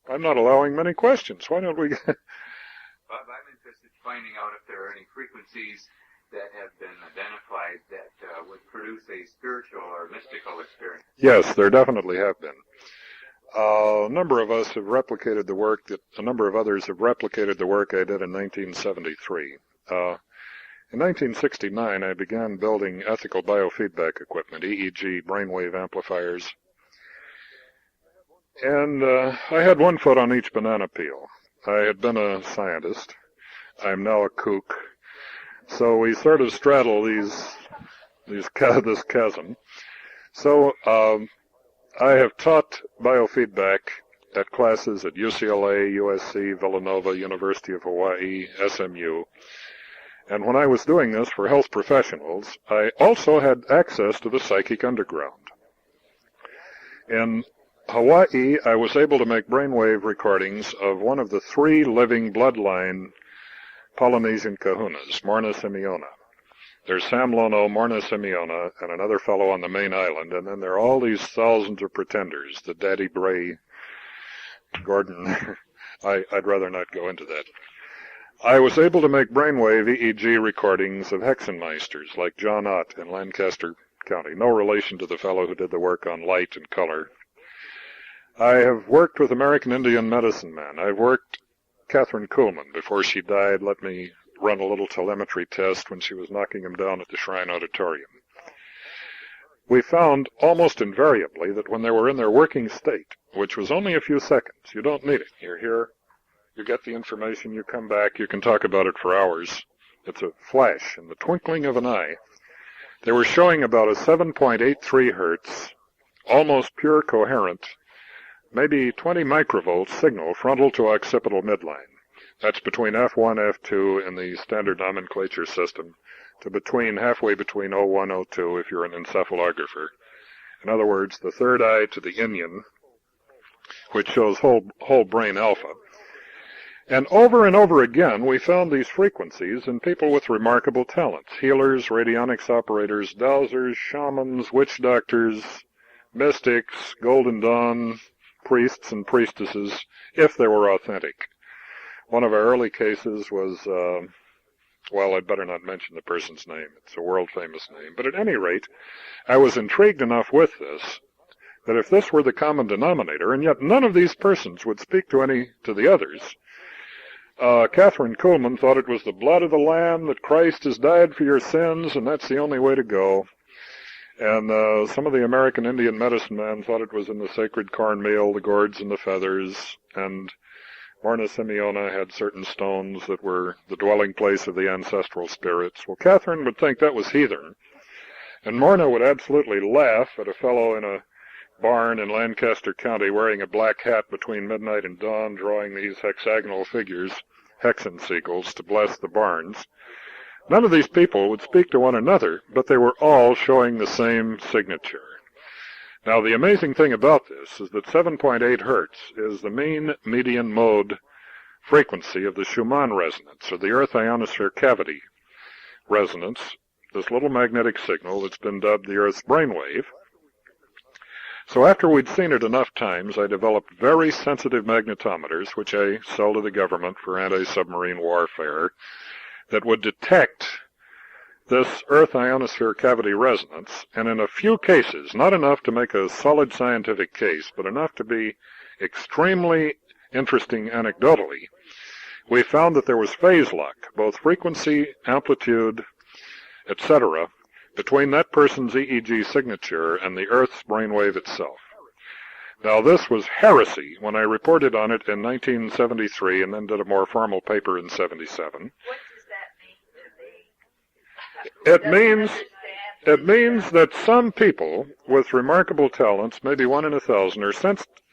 I'm not allowing many questions. Why don't we... Bob, I'm interested in finding out if there are any frequencies that have been identified that would produce a spiritual or mystical experience. Yes, there definitely have been. A number of us have replicated the work a number of others have replicated the work I did in 1973. In 1969, I began building ethical biofeedback equipment, EEG brainwave amplifiers. And I had one foot on each banana peel. I had been a scientist. I'm now a kook. So we sort of straddle this chasm. So I have taught biofeedback at classes at UCLA, USC, Villanova, University of Hawaii, SMU. And when I was doing this for health professionals, I also had access to the psychic underground. In Hawaii, I was able to make brainwave recordings of one of the 3 living bloodline Polynesian kahunas, Morna Simeona. There's Sam Lono, Morna Simeona, and another fellow on the main island, and then there are all these thousands of pretenders, the Daddy Bray, Gordon. I'd rather not go into that. I was able to make brainwave EEG recordings of Hexenmeisters, like John Ott in Lancaster County. No relation to the fellow who did the work on light and color. I have worked with American Indian medicine men. I've worked Catherine Kuhlman, before she died, let me run a little telemetry test when she was knocking him down at the Shrine Auditorium. We found almost invariably that when they were in their working state, which was only a few seconds, you don't need it. You're here, you get the information, you come back, you can talk about it for hours. It's a flash in the twinkling of an eye. They were showing about a 7.83 hertz, almost pure coherent, maybe 20 microvolt signal frontal to occipital midline. That's between F1, F2 in the standard nomenclature system to halfway between O1, O2 if you're an encephalographer. In other words, the third eye to the inion, which shows whole brain alpha. And over again, we found these frequencies in people with remarkable talents: healers, radionics operators, dowsers, shamans, witch doctors, mystics, Golden Dawn, priests and priestesses, if they were authentic. One of our early cases was, well, I'd better not mention the person's name. It's a world-famous name. But at any rate, I was intrigued enough with this that if this were the common denominator, and yet none of these persons would speak to the others, Catherine Kuhlman thought it was the blood of the Lamb, that Christ has died for your sins, and that's the only way to go. And some of the American Indian medicine men thought it was in the sacred cornmeal, the gourds and the feathers, and Morna Simeona had certain stones that were the dwelling place of the ancestral spirits. Well, Catherine would think that was heathen, and Morna would absolutely laugh at a fellow in a barn in Lancaster County wearing a black hat between midnight and dawn, drawing these hexagonal figures, hexensiegels, to bless the barns. None of these people would speak to one another, but they were all showing the same signature. Now, the amazing thing about this is that 7.8 hertz is the mean median mode frequency of the Schumann resonance, or the Earth ionosphere cavity resonance, this little magnetic signal that's been dubbed the Earth's brainwave. So after we'd seen it enough times, I developed very sensitive magnetometers, which I sell to the government for anti-submarine warfare, that would detect this Earth ionosphere cavity resonance, and in a few cases, not enough to make a solid scientific case, but enough to be extremely interesting anecdotally, we found that there was phase lock, both frequency, amplitude, etc., between that person's EEG signature and the Earth's brainwave itself. Now, this was heresy when I reported on it in 1973 and then did a more formal paper in 77. It means that some people with remarkable talents, maybe 1 in 1,000, are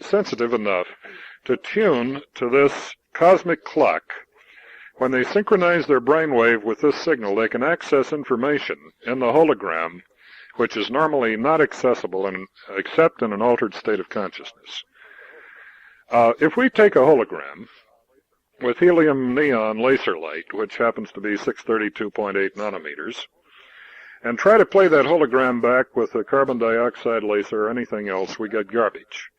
sensitive enough to tune to this cosmic clock. When they synchronize their brainwave with this signal, they can access information in the hologram, which is normally not accessible except in an altered state of consciousness. If we take a hologram with helium-neon laser light, which happens to be 632.8 nanometers, and try to play that hologram back with a carbon dioxide laser or anything else, we get garbage.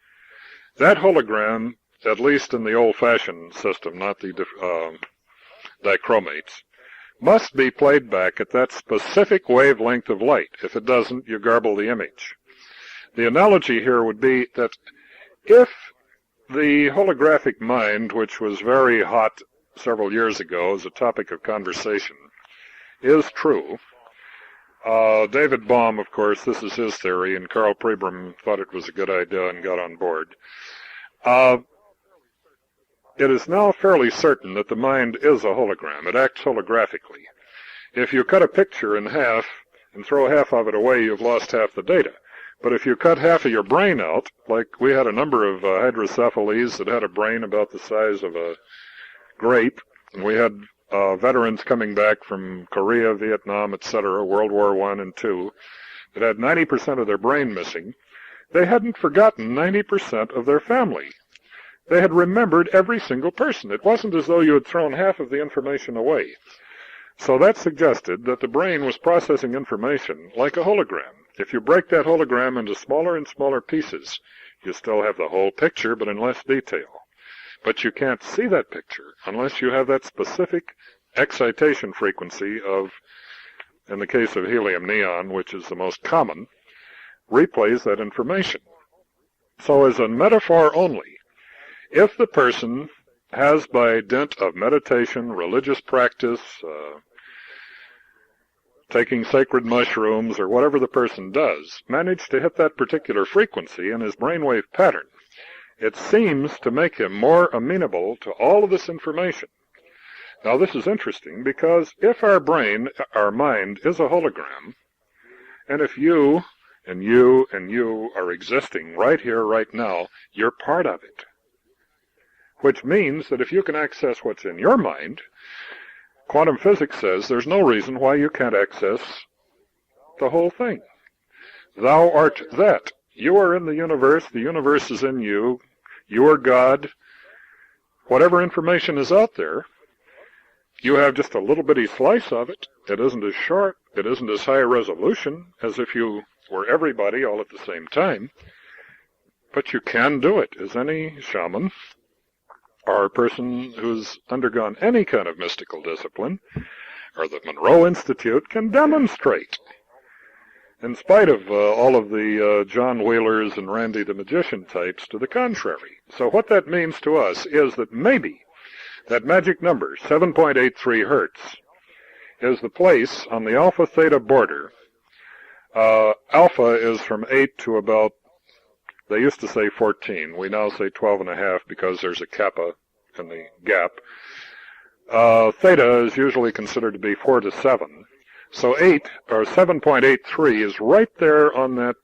That hologram, at least in the old-fashioned system, not the dichromates, must be played back at that specific wavelength of light. If it doesn't, you garble the image. The analogy here would be that if the holographic mind, which was very hot several years ago as a topic of conversation, is true, David Bohm, of course, this is his theory, and Carl Pribram thought it was a good idea and got on board. It is now fairly certain that the mind is a hologram. It acts holographically. If you cut a picture in half and throw half of it away, you've lost half the data. But if you cut half of your brain out, like we had a number of hydrocephalies that had a brain about the size of a grape, and we had veterans coming back from Korea, Vietnam, etc., World War I and II, that had 90% of their brain missing, they hadn't forgotten 90% of their family. They had remembered every single person. It wasn't as though you had thrown half of the information away. So that suggested that the brain was processing information like a hologram. If you break that hologram into smaller and smaller pieces, you still have the whole picture, but in less detail. But you can't see that picture unless you have that specific excitation frequency of, in the case of helium-neon, which is the most common, replays that information. So as a metaphor only, if the person has, by dint of meditation, religious practice, taking sacred mushrooms, or whatever the person does, managed to hit that particular frequency in his brainwave pattern, it seems to make him more amenable to all of this information. Now, this is interesting because if our mind is a hologram, and if you and you and you are existing right here, right now, you're part of it. Which means that if you can access what's in your mind, quantum physics says there's no reason why you can't access the whole thing. Thou art that. You are in the universe is in you. You are God. whatever information is out there, you have just a little bitty slice of it. It isn't as short, it isn't as high a resolution as if you were everybody all at the same time. But you can do it, as any shaman or a person who's undergone any kind of mystical discipline, or the Monroe Institute, can demonstrate. In spite of all of the John Wheelers and Randy the Magician types to the contrary. So what that means to us is that maybe that magic number, 7.83 hertz, is the place on the alpha-theta border. Alpha is from 8 to about, they used to say 14. We now say 12.5 because there's a kappa in the gap. Theta is usually considered to be 4 to 7. So 8, or 7.83, is right there on that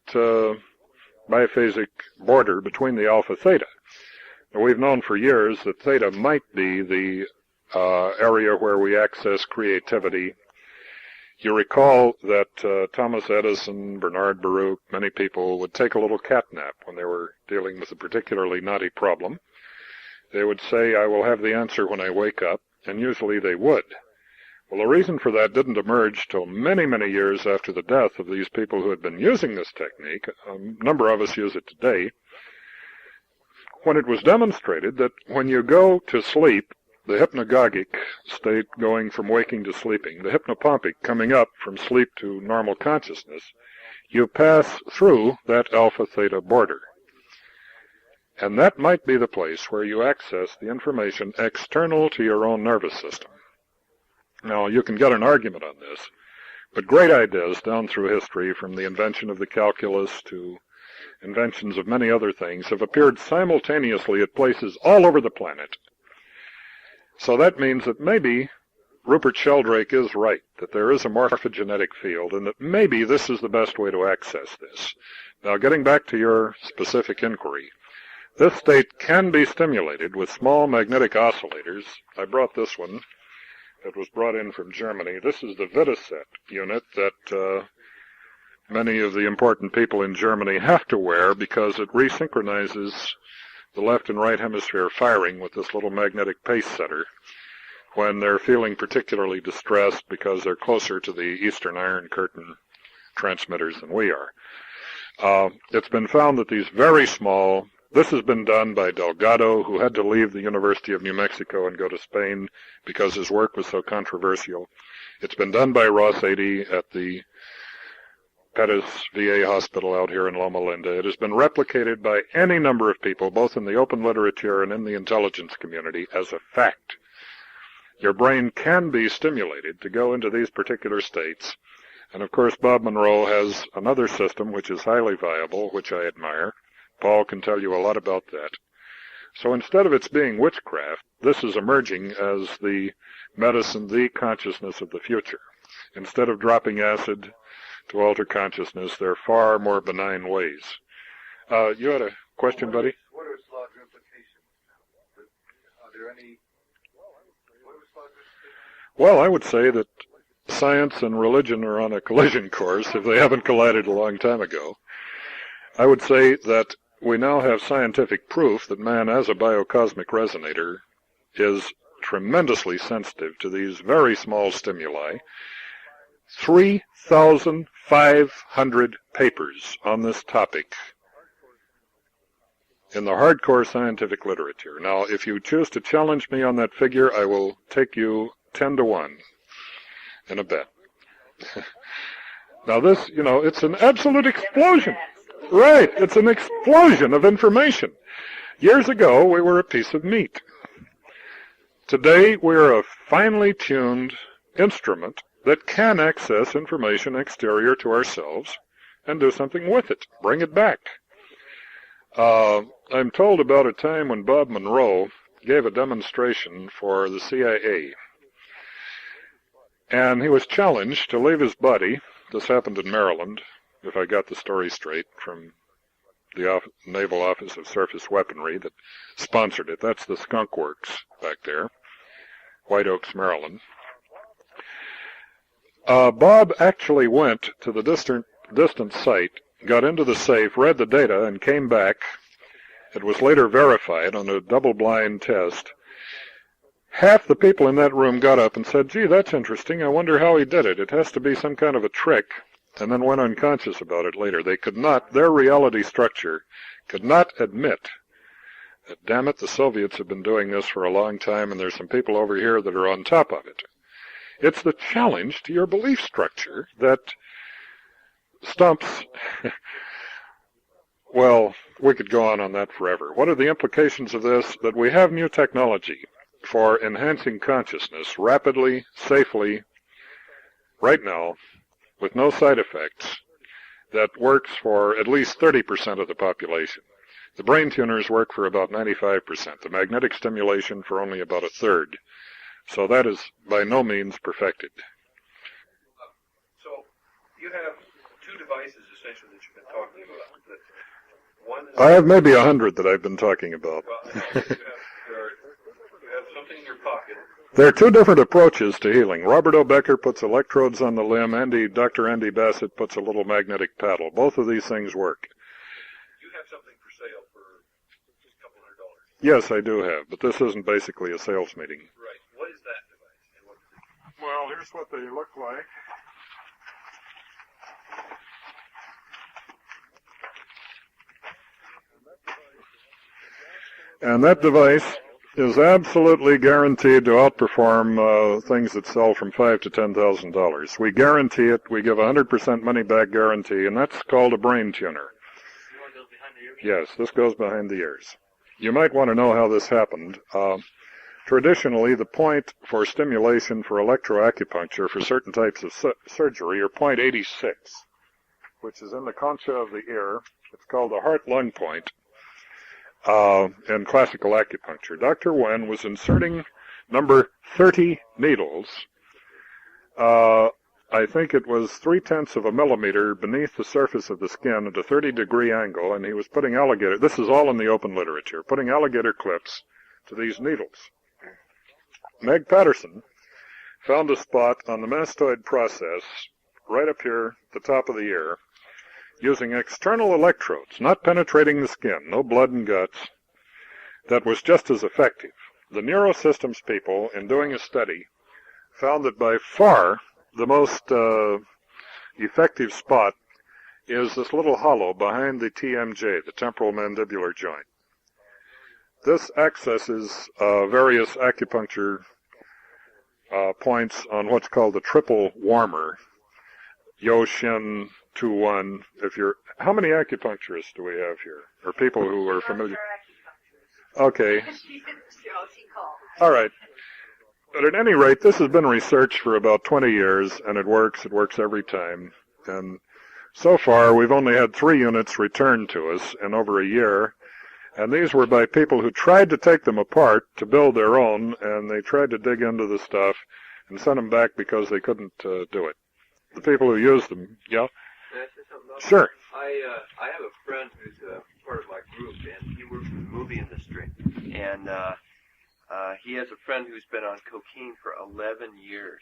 biphasic border between the alpha-theta. We've known for years that theta might be the area where we access creativity. You recall that Thomas Edison, Bernard Baruch, many people would take a little cat nap when they were dealing with a particularly knotty problem. They would say, I will have the answer when I wake up, and usually they would. Well, the reason for that didn't emerge till many, many years after the death of these people who had been using this technique. A number of us use it today. When it was demonstrated that when you go to sleep, the hypnagogic state going from waking to sleeping, the hypnopompic coming up from sleep to normal consciousness, you pass through that alpha-theta border. And that might be the place where you access the information external to your own nervous system. Now, you can get an argument on this, but great ideas down through history, from the invention of the calculus to inventions of many other things, have appeared simultaneously at places all over the planet. So that means that maybe Rupert Sheldrake is right, that there is a morphogenetic field, and that maybe this is the best way to access this. Now, getting back to your specific inquiry, this state can be stimulated with small magnetic oscillators. I brought this one. It was brought in from Germany. This is the Vitaset unit that many of the important people in Germany have to wear because it resynchronizes the left and right hemisphere firing with this little magnetic pace setter when they're feeling particularly distressed because they're closer to the Eastern Iron Curtain transmitters than we are. It's been found that these very small, this has been done by Delgado, who had to leave the University of New Mexico and go to Spain because his work was so controversial. It's been done by Ross Adey at the Pettis VA hospital out here in Loma Linda. It has been replicated by any number of people, both in the open literature and in the intelligence community, as a fact. Your brain can be stimulated to go into these particular states. And of course, Bob Monroe has another system which is highly viable, which I admire. Paul can tell you a lot about that. So instead of its being witchcraft, this is emerging as the medicine, the consciousness of the future. Instead of dropping acid to alter consciousness, there are far more benign ways. You had a question, buddy? What are slot implications? Are there any? What are slot implications? Well, I would say that science and religion are on a collision course if they haven't collided a long time ago. I would say that we now have scientific proof that man, as a biocosmic resonator, is tremendously sensitive to these very small stimuli. 3,500 papers on this topic in the hardcore scientific literature. Now, if you choose to challenge me on that figure, I will take you 10 to 1 in a bet. Now this, it's an absolute explosion. Right, it's an explosion of information. Years ago, we were a piece of meat. Today, we're a finely tuned instrument that can access information exterior to ourselves and do something with it, bring it back. I'm told about a time when Bob Monroe gave a demonstration for the CIA, and he was challenged to leave his body. This happened in Maryland, if I got the story straight, from the Naval Office of Surface Weaponry that sponsored it. That's the Skunk Works back there, White Oaks, Maryland. Bob actually went to the distant site, got into the safe, read the data, and came back. It was later verified on a double-blind test Half the people in that room got up and said, gee, that's interesting. I wonder how he did it. It has to be some kind of a trick, and then went unconscious about it later. They could not, their reality structure could not admit that, damn it, the Soviets have been doing this for a long time, and there's some people over here that are on top of it. It's the challenge to your belief structure that stumps. Well, we could go on that forever. What are the implications of this? That we have new technology for enhancing consciousness rapidly, safely, right now, with no side effects, that works for at least 30% of the population. The brain tuners work for about 95%, the magnetic stimulation for only about a third. So that is by no means perfected. So you have two devices essentially that you've been talking about. One is I have maybe 100 that I've been talking about. Well, you have something in your pocket. There are two different approaches to healing. Robert O. Becker puts electrodes on the limb. Dr. Andy Bassett puts a little magnetic paddle. Both of these things work. You have something for sale for just a couple $100. Yes, I do have, but this isn't basically a sales meeting. Right. What is that device? And what does it do? Well, here's what they look like. And that device is absolutely guaranteed to outperform things that sell from $5,000 to $10,000. We guarantee it. We give 100% money-back guarantee, and that's called a brain tuner. Yes, this goes behind the ears. You might want to know how this happened. Traditionally, the point for stimulation for electroacupuncture for certain types of surgery are point 86, which is in the concha of the ear. It's called the heart-lung point. In classical acupuncture. Dr. Wen was inserting number 30 needles. I think it was 0.3 of a millimeter beneath the surface of the skin at a 30-degree angle, and he was putting alligator, this is all in the open literature, putting alligator clips to these needles. Meg Patterson found a spot on the mastoid process right up here at the top of the ear, using external electrodes, not penetrating the skin, no blood and guts, that was just as effective. The neurosystems people, in doing a study, found that by far the most effective spot is this little hollow behind the TMJ, the temporal mandibular joint. This accesses various acupuncture points on what's called the triple warmer, Yo-Shin 2-1. How many acupuncturists do we have here? Or people who are familiar? Okay. All right. But at any rate, this has been researched for about 20 years, and it works. It works every time. And so far, we've only had 3 units returned to us in over a year. And these were by people who tried to take them apart to build their own, and they tried to dig into the stuff and sent them back because they couldn't do it. The people who used them, yeah? Can I say something about Sure. I have a friend who's part of my group, and he works in the movie industry. And he has a friend who's been on cocaine for 11 years.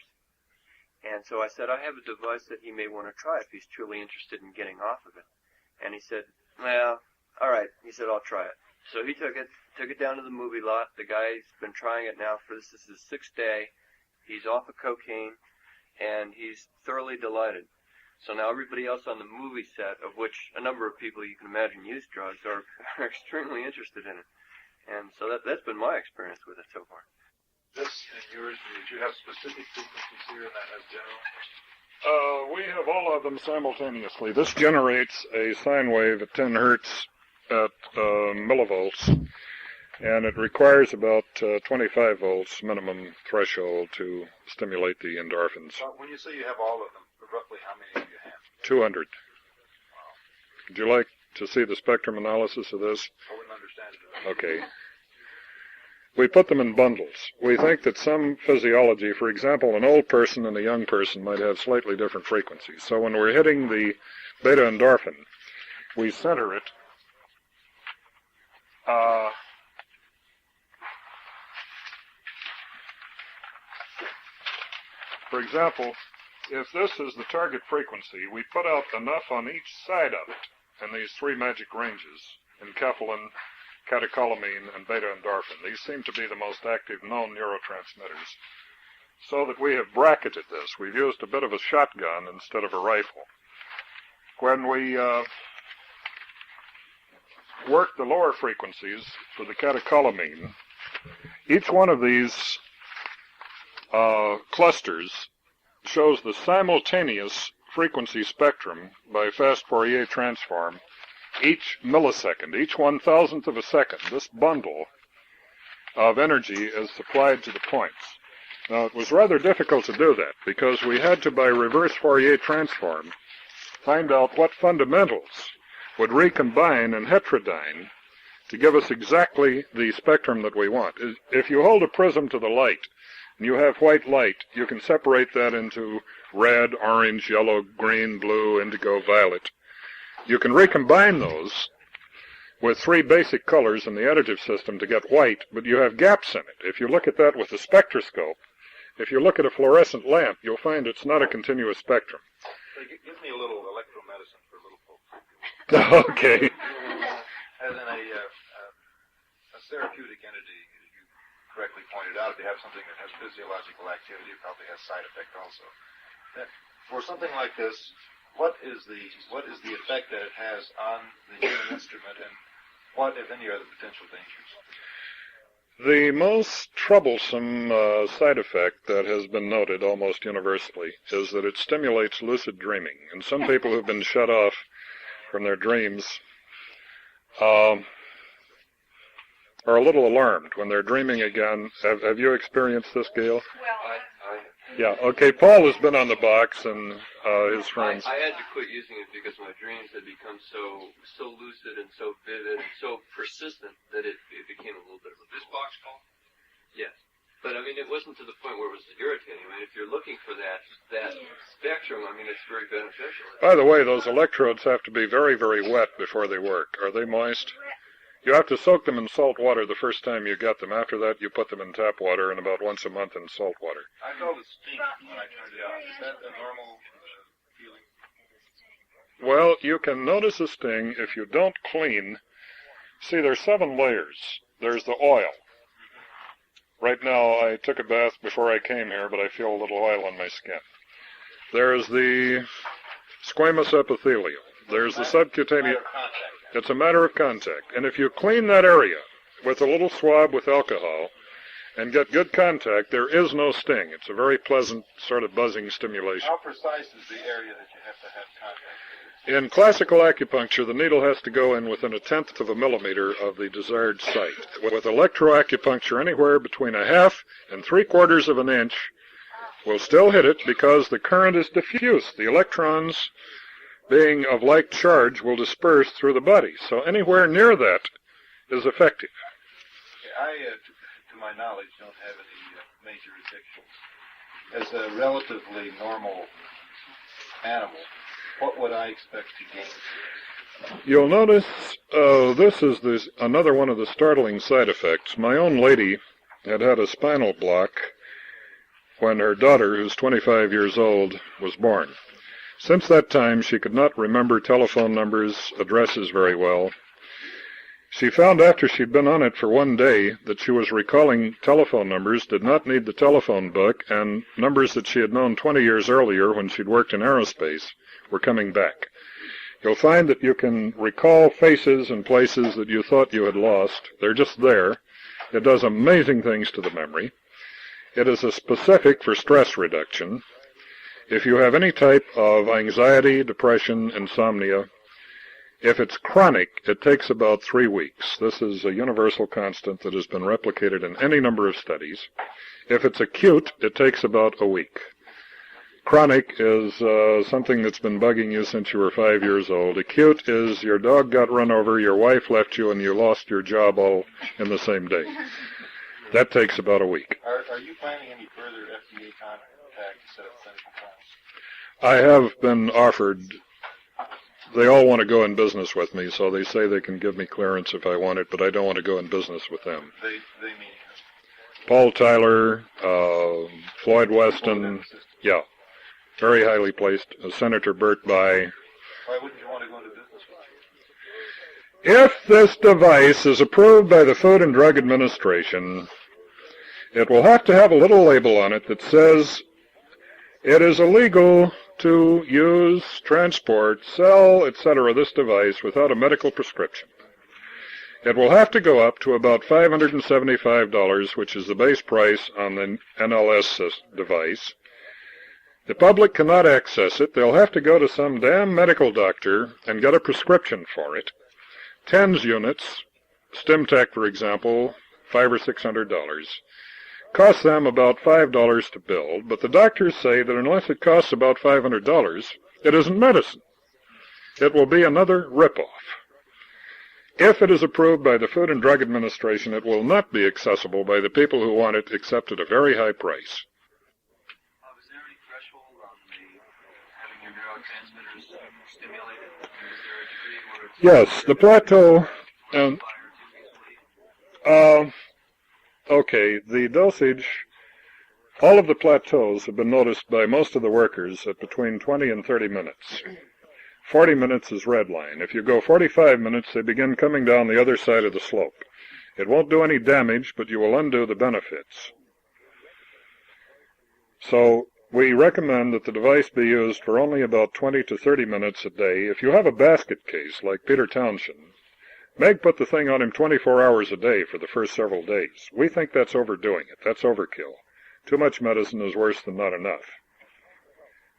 And so I said, I have a device that he may want to try if he's truly interested in getting off of it. And he said, well, all right. He said, I'll try it. So he took it down to the movie lot. The guy's been trying it now for this is his 6th day. He's off of cocaine, and he's thoroughly delighted. So now everybody else on the movie set, of which a number of people you can imagine use drugs, are extremely interested in it. And so that's been my experience with it so far. This and yours, did you have specific frequencies here and that as general? We have all of them simultaneously. This generates a sine wave at 10 hertz at millivolts, and it requires about 25 volts minimum threshold to stimulate the endorphins. When you say you have all of them, roughly how many do you have? 200. Would you like to see the spectrum analysis of this? I wouldn't understand it. Okay. We put them in bundles. We think that some physiology, for example, an old person and a young person might have slightly different frequencies. So when we're hitting the beta endorphin, we center it for example, if this is the target frequency, we put out enough on each side of it in these 3 magic ranges, enkephalin, catecholamine, and beta-endorphin. These seem to be the most active known neurotransmitters. So that we have bracketed this. We've used a bit of a shotgun instead of a rifle. When we work the lower frequencies for the catecholamine, each one of these clusters shows the simultaneous frequency spectrum by fast Fourier transform each millisecond, each 1,000th of a second. This bundle of energy is supplied to the points. Now, it was rather difficult to do that because we had to, by reverse Fourier transform, find out what fundamentals would recombine and heterodyne to give us exactly the spectrum that we want. If you hold a prism to the light and you have white light, you can separate that into red, orange, yellow, green, blue, indigo, violet. You can recombine those with three basic colors in the additive system to get white, but you have gaps in it. If you look at that with a spectroscope, if you look at a fluorescent lamp, you'll find it's not a continuous spectrum. Give me a little electromedicine for little folks. Okay. As in a therapeutic entity, as you correctly pointed out, if you have something that has physiological activity, it probably has side effect also. For something like this, what is the effect that it has on the human instrument, and what, if any, are the potential dangers? The most troublesome side effect that has been noted almost universally is that it stimulates lucid dreaming. And some people who've been shut off from their dreams are a little alarmed when they're dreaming again. Have you experienced this, Gail? Yeah, okay, Paul has been on the box, and his friends. I had to quit using it because my dreams had become so lucid and so vivid and so persistent that it became a little bit of a... This box, Paul? Yes. But, I mean, it wasn't to the point where it was irritating. I mean, if you're looking for that spectrum, I mean, it's very beneficial. By the way, those electrodes have to be very, very wet before they work. Are they moist? You have to soak them in salt water the first time you get them. After that, you put them in tap water and about once a month in salt water. I felt a stink when I turned it on. Is that a normal feeling? Well, you can notice a sting if you don't clean. See, there's 7 layers. There's the oil. Right now, I took a bath before I came here, but I feel a little oil on my skin. There's the squamous epithelium. There's the subcutaneous... It's a matter of contact. And if you clean that area with a little swab with alcohol and get good contact, there is no sting. It's a very pleasant sort of buzzing stimulation. How precise is the area that you have to have contact with? In classical acupuncture, the needle has to go in within 1/10 of a millimeter of the desired site. With electroacupuncture, anywhere between 1/2 and 3/4 of an inch will still hit it because the current is diffuse. The electrons, being of like charge, will disperse through the body. So anywhere near that is effective. I, to my knowledge, don't have any major addictions. As a relatively normal animal, what would I expect to gain? You'll notice this is another one of the startling side effects. My own lady had a spinal block when her daughter, who's 25 years old, was born. Since that time, she could not remember telephone numbers, addresses very well. She found after she'd been on it for one day that she was recalling telephone numbers, did not need the telephone book, and numbers that she had known 20 years earlier when she'd worked in aerospace were coming back. You'll find that you can recall faces and places that you thought you had lost. They're just there. It does amazing things to the memory. It is a specific for stress reduction. If you have any type of anxiety, depression, insomnia, if it's chronic, it takes about 3 weeks. This is a universal constant that has been replicated in any number of studies. If it's acute, it takes about a week. Chronic is something that's been bugging you since you were 5 years old. Acute is your dog got run over, your wife left you, and you lost your job all in the same day. That takes about a week. Are you planning any further FDA contact to set up clinical trials? I have been offered. They all want to go in business with me, so they say they can give me clearance if I want it, but I don't want to go in business with them. They mean Paul Tyler, Floyd Weston, yeah, very highly placed. Senator Burt Bye, Why wouldn't you want to go into business with it? If this device is approved by the Food and Drug Administration, it will have to have a little label on it that says it is illegal to use, transport, sell, etc. this device without a medical prescription. It will have to go up to about $575, which is the base price on the NLS device. The public cannot access it. They'll have to go to some damn medical doctor and get a prescription for it. TENS units, StimTech, for example, $500 or $600. Costs them about $5 to build, but the doctors say that unless it costs about $500, it isn't medicine. It will be another ripoff. If it is approved by the Food and Drug Administration, it will not be accessible by the people who want it except at a very high price. Is there any threshold on having your neurotransmitters stimulated? Is there a degree where it's... Yes, the plateau... Okay, the dosage, all of the plateaus have been noticed by most of the workers at between 20 and 30 minutes. 40 minutes is red line. If you go 45 minutes, they begin coming down the other side of the slope. It won't do any damage, but you will undo the benefits. So we recommend that the device be used for only about 20 to 30 minutes a day. If you have a basket case like Peter Townshend, Meg put the thing on him 24 hours a day for the first several days. We think that's overdoing it. That's overkill. Too much medicine is worse than not enough.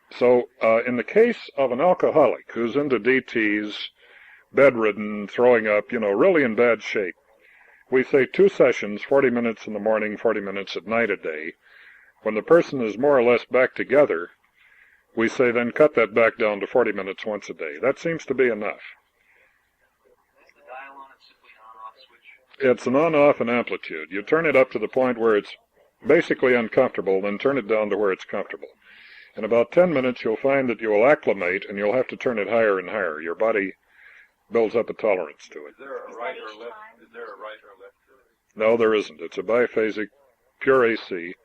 So in the case of an alcoholic who's into DTs, bedridden, throwing up, really in bad shape, we say 2 sessions, 40 minutes in the morning, 40 minutes at night a day. When the person is more or less back together, we say then cut that back down to 40 minutes once a day. That seems to be enough. It's an on-off and amplitude. You turn it up to the point where it's basically uncomfortable, then turn it down to where it's comfortable. In about 10 minutes, you'll find that you will acclimate, and you'll have to turn it higher and higher. Your body builds up a tolerance to it. Is there a right or left? Is there a right or left to it? No, there isn't. It's a biphasic, pure AC.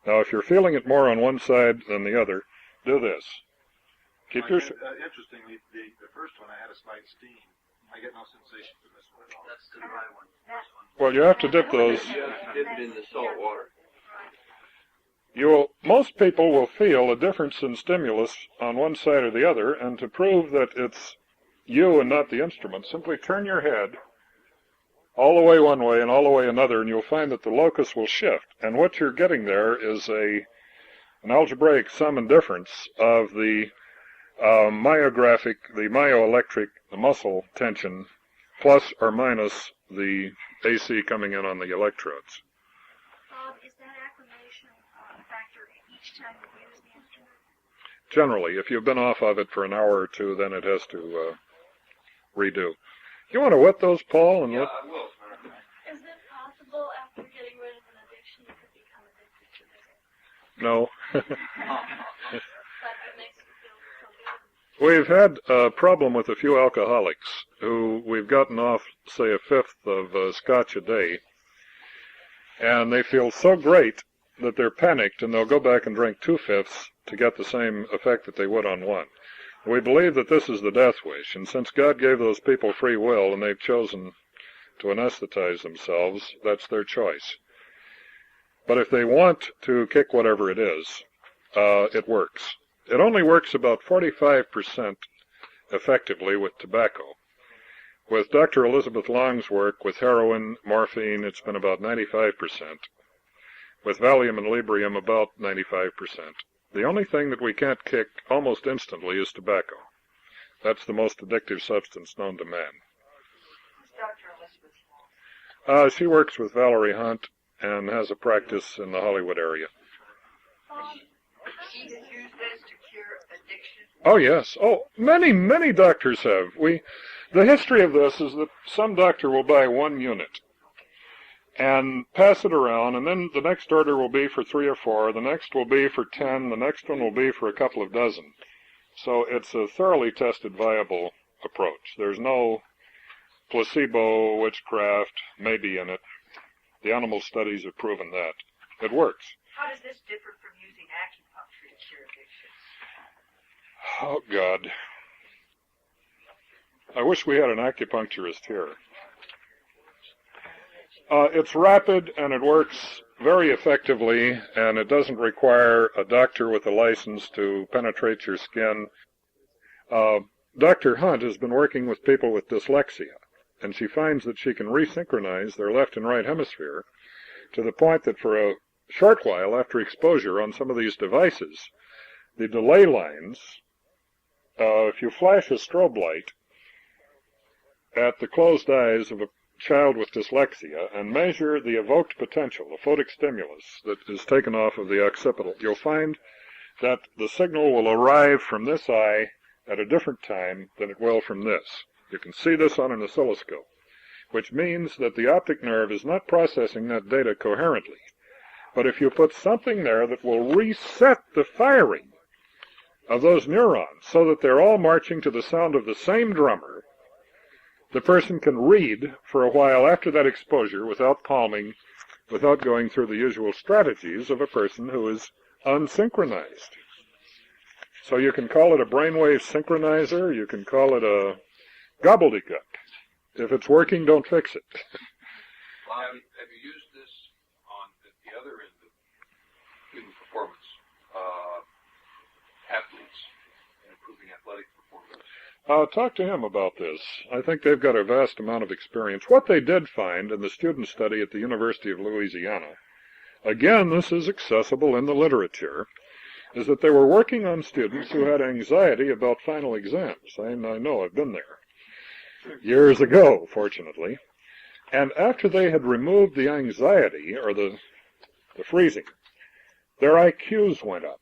Now, if you're feeling it more on one side than the other, do this. Keep your... Interestingly, the first one I had a slight steam. I get no sensation from this one at all. That's the dry one. Well, you have to dip those. Dip it in the salt water. Most people will feel a difference in stimulus on one side or the other, and to prove that it's you and not the instrument, simply turn your head all the way one way and all the way another, and you'll find that the locus will shift. And what you're getting there is an algebraic sum and difference of the myographic, the myoelectric, the muscle tension, plus or minus the AC coming in on the electrodes. Is that acclimation factor each time you use the instrument? Generally, if you've been off of it for an hour or two, then it has to redo. You want to wet those, Paul? Yeah, I will. Is it possible after getting rid of an addiction you could become addicted to it? No. But it makes you feel so good. We've had a problem with a few alcoholics who we've gotten off, say, a fifth of scotch a day, and they feel so great that they're panicked, and they'll go back and drink 2/5 to get the same effect that they would on one. We believe that this is the death wish, and since God gave those people free will and they've chosen to anesthetize themselves, that's their choice. But if they want to kick whatever it is, it works. It only works about 45% effectively with tobacco. With Dr. Elizabeth Long's work with heroin, morphine, it's been about 95%. With Valium and Librium, about 95%. The only thing that we can't kick almost instantly is tobacco. That's the most addictive substance known to man. Who's Dr. Elizabeth Long? She works with Valerie Hunt and has a practice in the Hollywood area. She has used this to cure addiction. Oh, yes. Oh, many doctors have. The history of this is that some doctor will buy 1 unit and pass it around, and then the next order will be for 3 or 4, the next will be for 10, the next one will be for a couple of dozen. So it's a thoroughly tested, viable approach. There's no placebo, witchcraft, maybe in it. The animal studies have proven that. It works. How does this differ from using acupuncture to cure addiction? Oh, God. I wish we had an acupuncturist here. It's rapid and it works very effectively, and it doesn't require a doctor with a license to penetrate your skin. Dr. Hunt has been working with people with dyslexia, and she finds that she can resynchronize their left and right hemisphere to the point that for a short while after exposure on some of these devices, the delay lines, if you flash a strobe light at the closed eyes of a child with dyslexia and measure the evoked potential, the photic stimulus that is taken off of the occipital, you'll find that the signal will arrive from this eye at a different time than it will from this. You can see this on an oscilloscope, which means that the optic nerve is not processing that data coherently. But if you put something there that will reset the firing of those neurons so that they're all marching to the sound of the same drummer, the person can read for a while after that exposure without palming, without going through the usual strategies of a person who is unsynchronized. So you can call it a brainwave synchronizer, you can call it a gobbledygook. If it's working, don't fix it. Have you used this on the other end of human performance, athletes, and improving athletic performance? Talk to him about this. I think they've got a vast amount of experience. What they did find in the student study at the University of Louisiana, again, this is accessible in the literature, is that they were working on students who had anxiety about final exams. I know, I've been there. Years ago, fortunately. And after they had removed the anxiety, or the freezing, their IQs went up.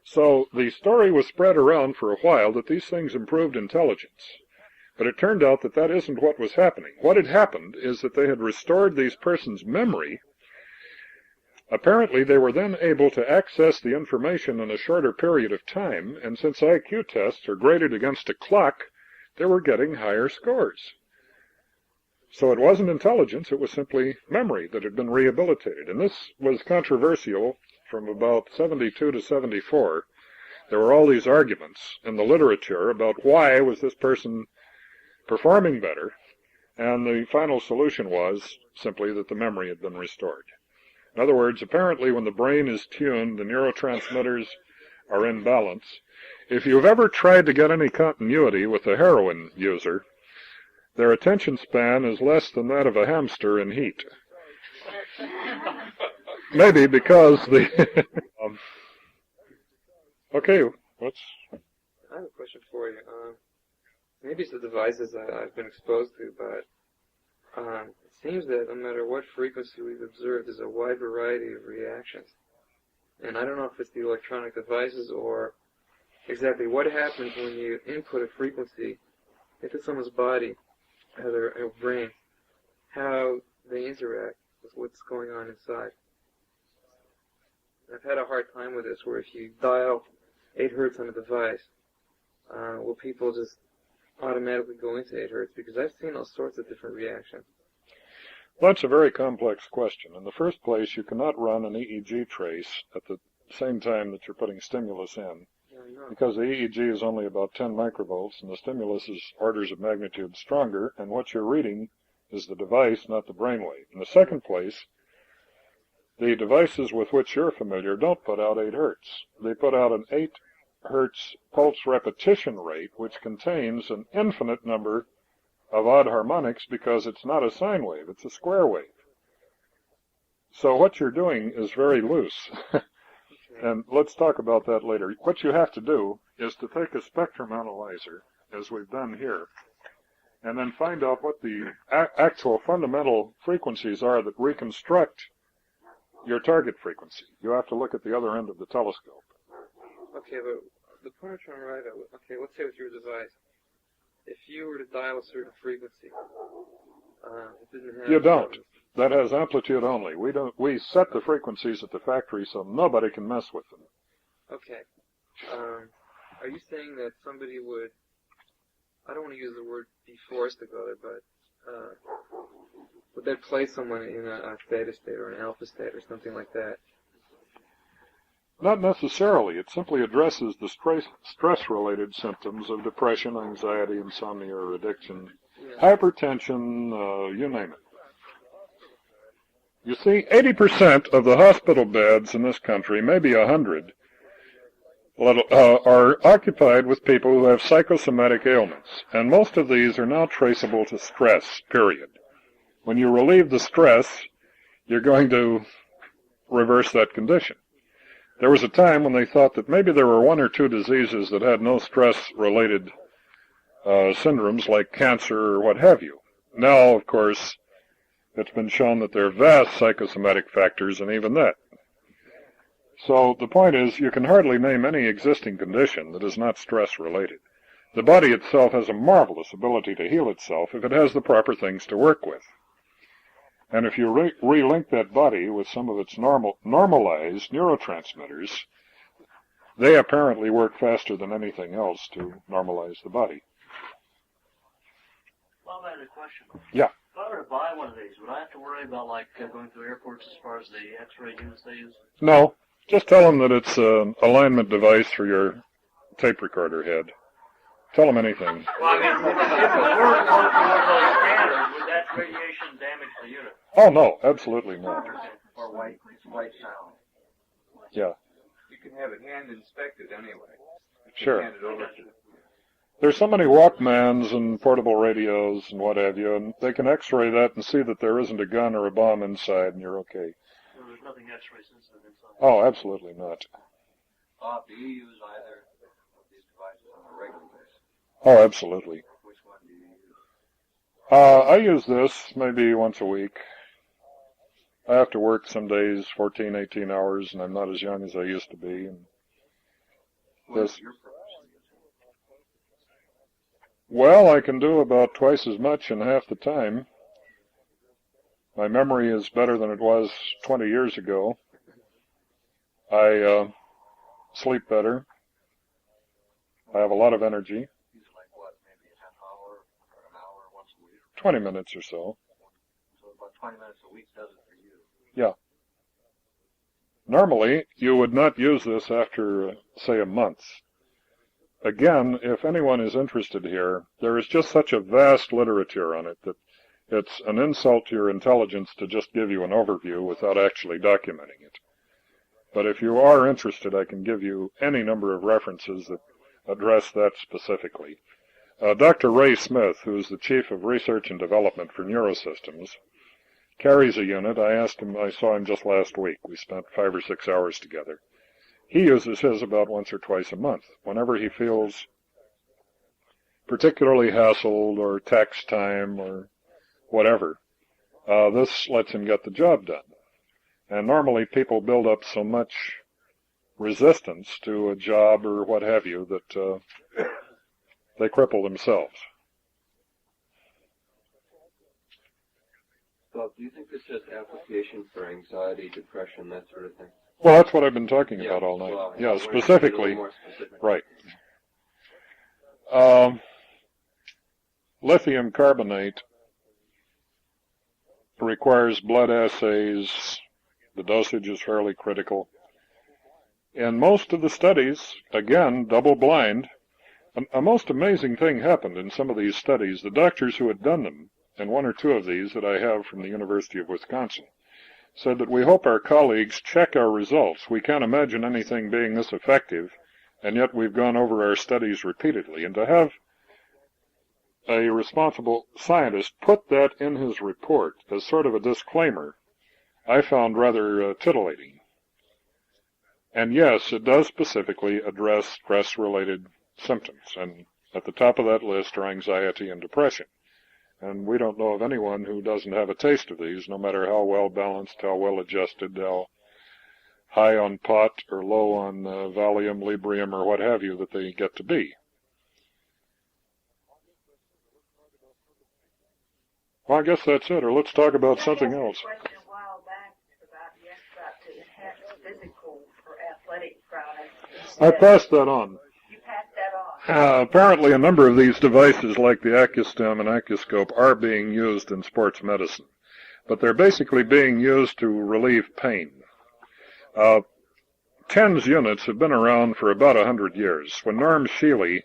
So the story was spread around for a while that these things improved intelligence. But it turned out that that isn't what was happening. What had happened is that they had restored these persons' memory. Apparently, they were then able to access the information in a shorter period of time, and since IQ tests are graded against a clock, they were getting higher scores. So it wasn't intelligence, it was simply memory that had been rehabilitated. And this was controversial from about 72 to 74. There were all these arguments in the literature about why was this person performing better, and the final solution was simply that the memory had been restored. In other words, apparently when the brain is tuned, the neurotransmitters are in balance. If you've ever tried to get any continuity with a heroin user, their attention span is less than that of a hamster in heat. Maybe because the... Okay, what's... I have a question for you. Maybe it's the devices that I've been exposed to, but it seems that no matter what frequency we've observed, there's a wide variety of reactions. And I don't know if it's the electronic devices or exactly what happens when you input a frequency into someone's body, or their brain, how they interact with what's going on inside. I've had a hard time with this, where if you dial 8 hertz on a device, will people just automatically go into 8 hertz? Because I've seen all sorts of different reactions. Well, that's a very complex question. In the first place, you cannot run an EEG trace at the same time that you're putting stimulus in, because the EEG is only about 10 microvolts, and the stimulus is orders of magnitude stronger, and what you're reading is the device, not the brainwave. In the second place, the devices with which you're familiar don't put out 8 hertz. They put out an 8 hertz pulse repetition rate, which contains an infinite number of odd harmonics because it's not a sine wave, it's a square wave. So what you're doing is very loose. And let's talk about that later. What you have to do is to take a spectrum analyzer, as we've done here, and then find out what the actual fundamental frequencies are that reconstruct your target frequency. You have to look at the other end of the telescope. Okay, but the point I'm trying to arrive at, okay, let's say with your device, if you were to dial a certain frequency, it didn't have... You don't. That has amplitude only. We set the frequencies at the factory so nobody can mess with them. Okay. Are you saying that somebody would, I don't want to use the word be forced to go there, but would that place someone in a theta state or an alpha state or something like that? Not necessarily. It simply addresses the stress-related symptoms of depression, anxiety, insomnia, or addiction, hypertension, you name it. You see, 80% of the hospital beds in this country, maybe 100, are occupied with people who have psychosomatic ailments, and most of these are now traceable to stress, period. When you relieve the stress, you're going to reverse that condition. There was a time when they thought that maybe there were one or two diseases that had no stress-related syndromes like cancer or what have you. Now, of course, it's been shown that there are vast psychosomatic factors in even that. So the point is, you can hardly name any existing condition that is not stress-related. The body itself has a marvelous ability to heal itself if it has the proper things to work with. And if you relink that body with some of its normalized neurotransmitters, they apparently work faster than anything else to normalize the body. Well, I had a question. Yeah. If I were to buy one of these, would I have to worry about, like, going through airports as far as the X-ray units they use? No. Just tell them that it's an alignment device for your tape recorder head. Tell them anything. Well, I mean, if it were working with those scanners, would that radiation damage the unit? Oh, no, absolutely not. Or white sound. Yeah. You can have it hand inspected anyway. Sure. Hand it over to There's so many Walkmans and portable radios and what have you, and they can X-ray that and see that there isn't a gun or a bomb inside, and you're okay. So there's nothing X-ray sensitive inside? Oh, absolutely not. Bob, do you use either of these devices on a regular basis? Oh, absolutely. Which one do you use? I use this maybe once a week. I have to work some days 14, 18 hours, and I'm not as young as I used to be. And this, well, I can do about twice as much in half the time. My memory is better than it was 20 years ago. I sleep better. I have a lot of energy. Use like what, maybe a half hour or an hour once a week? 20 minutes or so. So about 20 minutes a week does it for you. Yeah. Normally, you would not use this after, say, a month. Again, if anyone is interested here, there is just such a vast literature on it that it's an insult to your intelligence to just give you an overview without actually documenting it. But if you are interested, I can give you any number of references that address that specifically. Dr. Ray Smith, who's the Chief of Research and Development for Neurosystems, carries a unit. I saw him just last week. We spent 5 or 6 hours together. He uses his about once or twice a month, whenever he feels particularly hassled or tax time or whatever. This lets him get the job done. And normally people build up so much resistance to a job or what have you that they cripple themselves. Bob, do you think this has application for anxiety, depression, that sort of thing? Well, that's what I've been talking about all night. Well, Yeah, I wanted to get a specifically. little more specific. Right. Lithium carbonate requires blood assays. The dosage is fairly critical. In most of the studies, again, double-blind, a most amazing thing happened in some of these studies. The doctors who had done them, and one or two of these that I have from the University of Wisconsin, said that we hope our colleagues check our results. We can't imagine anything being this effective, and yet we've gone over our studies repeatedly. And to have a responsible scientist put that in his report as sort of a disclaimer, I found rather titillating. And yes, it does specifically address stress-related symptoms, and at the top of that list are anxiety and depression. And we don't know of anyone who doesn't have a taste of these, no matter how well balanced, how well adjusted, how high on pot or low on Valium, Librium, or what have you that they get to be. Well, I guess that's it, or let's talk about something else. I asked a question a while back about to enhance physical or athletic prowess. I passed that on. You passed that on. Apparently a number of these devices, like the AccuStim and AccuScope, are being used in sports medicine. But they're basically being used to relieve pain. TENS units have been around for about 100 years. When Norm Shealy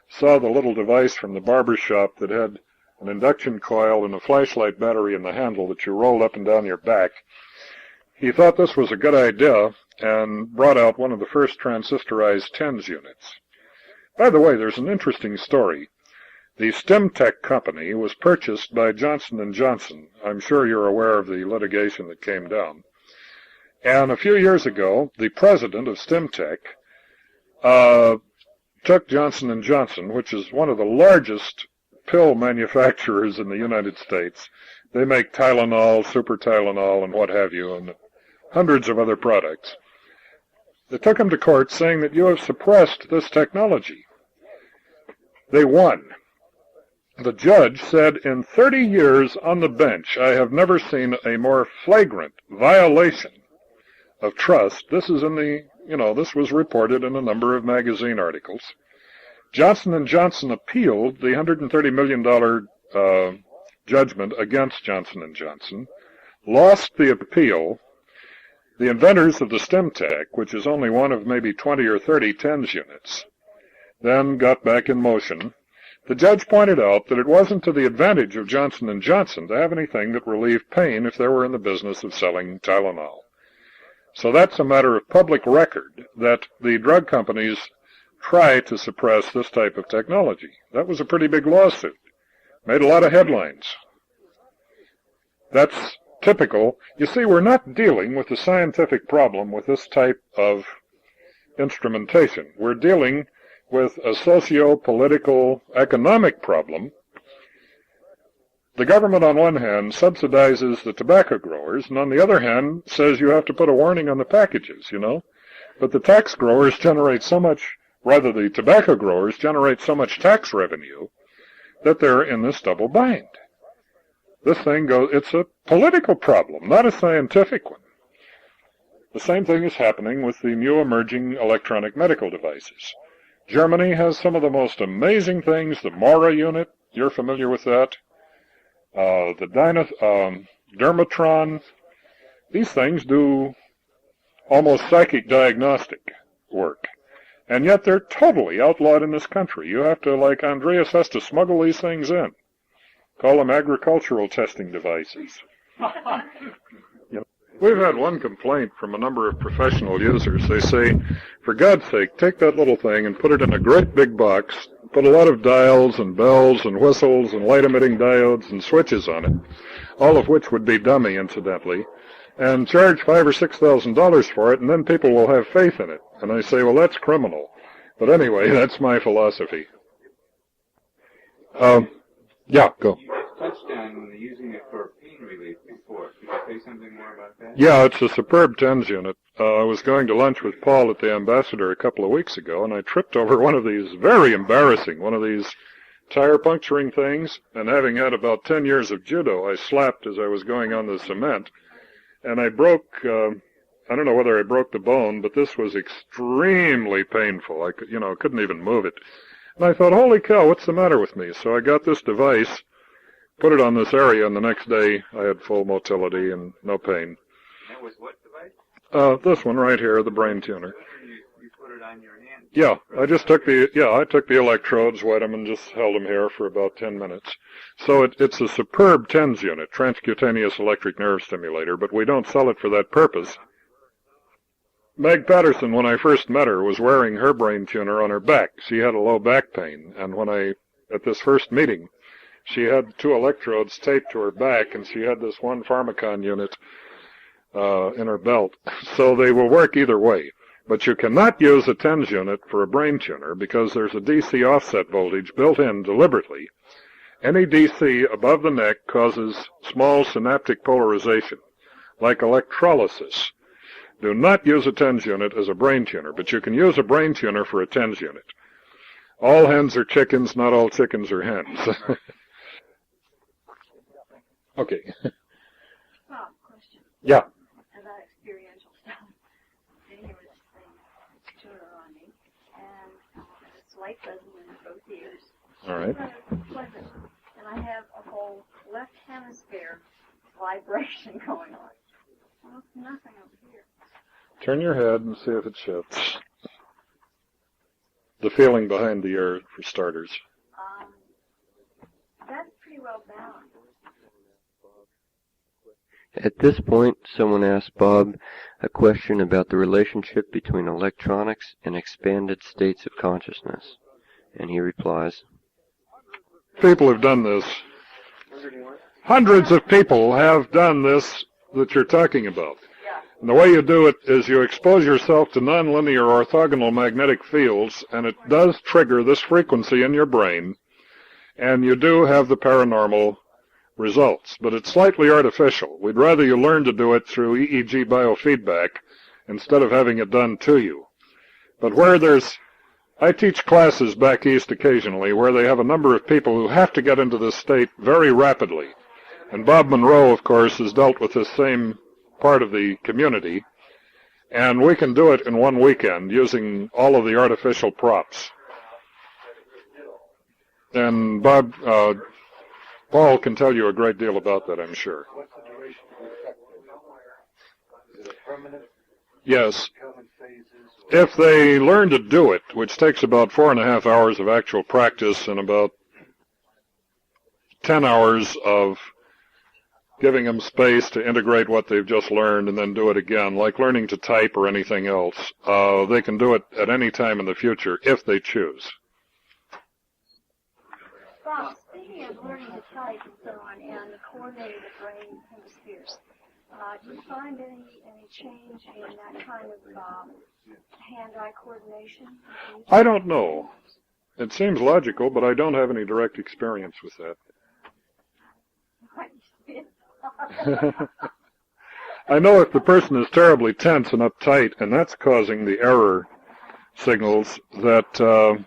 saw the little device from the barber shop that had an induction coil and a flashlight battery in the handle that you rolled up and down your back, he thought this was a good idea and brought out one of the first transistorized TENS units. By the way, there's an interesting story. The StemTech company was purchased by Johnson & Johnson. I'm sure you're aware of the litigation that came down. And a few years ago, the president of StemTech took Johnson & Johnson, which is one of the largest pill manufacturers in the United States. They make Tylenol, Super Tylenol, and what have you, and hundreds of other products. They took him to court saying that you have suppressed this technology. They won. The judge said, in 30 years on the bench, I have never seen a more flagrant violation of trust. This is in the, this was reported in a number of magazine articles. Johnson & Johnson appealed the $130 million judgment against Johnson & Johnson, lost the appeal. The inventors of the StemTech, which is only one of maybe 20 or 30 TENS units, then got back in motion. The judge pointed out that it wasn't to the advantage of Johnson & Johnson to have anything that relieved pain if they were in the business of selling Tylenol. So that's a matter of public record that the drug companies try to suppress this type of technology. That was a pretty big lawsuit. Made a lot of headlines. That's typical. You see, we're not dealing with the scientific problem with this type of instrumentation. We're dealing with a socio-political, economic problem. The government, on one hand, subsidizes the tobacco growers, and on the other hand, says you have to put a warning on the packages, But the tax growers generate so much, rather the tobacco growers generate so much tax revenue that they're in this double bind. This thing it's a political problem, not a scientific one. The same thing is happening with the new emerging electronic medical devices. Germany has some of the most amazing things, the Mora unit, you're familiar with that, the Dermatron. These things do almost psychic diagnostic work, and yet they're totally outlawed in this country. You have to, like Andreas has to smuggle these things in. Call them agricultural testing devices. We've had one complaint from a number of professional users. They say, for God's sake, take that little thing and put it in a great big box, put a lot of dials and bells and whistles and light-emitting diodes and switches on it, all of which would be dummy, incidentally, and charge $5,000 or $6,000 for it, and then people will have faith in it. And I say, well, that's criminal. But anyway, that's my philosophy. Yeah, go. You just touched on using it for pain relief before. Could you say something more about that? Yeah, it's a superb TENS unit. I was going to lunch with Paul at the Ambassador a couple of weeks ago, and I tripped over one of these, very embarrassing, one of these tire puncturing things, and having had about 10 years of judo, I slapped as I was going on the cement, and I broke, I don't know whether I broke the bone, but this was extremely painful. I couldn't even move it. And I thought, holy cow, what's the matter with me? So I got this device, put it on this area, and the next day I had full motility and no pain. That was what device? This one right here, the brain tuner. You put it on your hand? Yeah, I took the electrodes, wet them, and just held them here for about 10 minutes. So it's a superb TENS unit, transcutaneous electric nerve stimulator, but we don't sell it for that purpose. Meg Patterson, when I first met her, was wearing her brain tuner on her back. She had a low back pain, and at this first meeting, she had 2 electrodes taped to her back, and she had this one Pharmacon unit in her belt. So they will work either way. But you cannot use a TENS unit for a brain tuner because there's a DC offset voltage built in deliberately. Any DC above the neck causes small synaptic polarization, like electrolysis. Do not use a TENS unit as a brain tuner, but you can use a brain tuner for a TENS unit. All hens are chickens, not all chickens are hens. Okay. Question. Yeah. About experiential stuff. Then here was this tuner on me, and a slight buzzing in both ears. All right. Pleasant. And I have a whole left hemisphere vibration going on. Almost nothing over here. Turn your head and see if it shifts. The feeling behind the ear, for starters. That's pretty well balanced. At this point, someone asked Bob a question about the relationship between electronics and expanded states of consciousness. And he replies, People have done this. Hundreds of people have done this that you're talking about. And the way you do it is you expose yourself to nonlinear orthogonal magnetic fields, and it does trigger this frequency in your brain, and you do have the paranormal results. But it's slightly artificial. We'd rather you learn to do it through EEG biofeedback instead of having it done to you. But where I teach classes back east occasionally where they have a number of people who have to get into this state very rapidly. And Bob Monroe, of course, has dealt with this same part of the community, and we can do it in one weekend using all of the artificial props. And Paul can tell you a great deal about that, I'm sure. What's the duration of the effect? Is it permanent? Yes. Come in phases? If they learn to do it, which takes about 4.5 hours of actual practice and about 10 hours of giving them space to integrate what they've just learned and then do it again, like learning to type or anything else, they can do it at any time in the future if they choose. Bob, speaking of learning to type and so on, and the coordinated brain hemispheres, do you find any change in that kind of hand-eye coordination? I don't know. It seems logical, but I don't have any direct experience with that. I know if the person is terribly tense and uptight, and that's causing the error signals, that the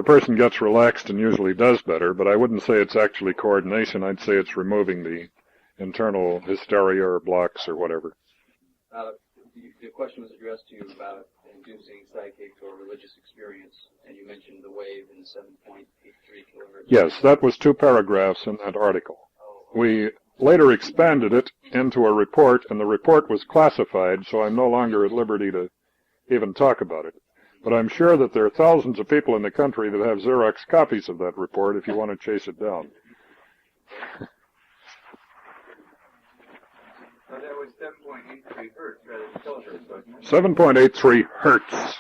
person gets relaxed and usually does better, but I wouldn't say it's actually coordination. I'd say it's removing the internal hysteria or blocks or whatever. The question was addressed to you about inducing psychic or religious experience, and you mentioned the wave in 7.83 kilohertz. Yes, that was 2 paragraphs in that article. We later expanded it into a report, and the report was classified, so I'm no longer at liberty to even talk about it. But I'm sure that there are thousands of people in the country that have Xerox copies of that report if you want to chase it down. So that was 7.83 hertz rather than kilohertz, wasn't it? 7.83 hertz.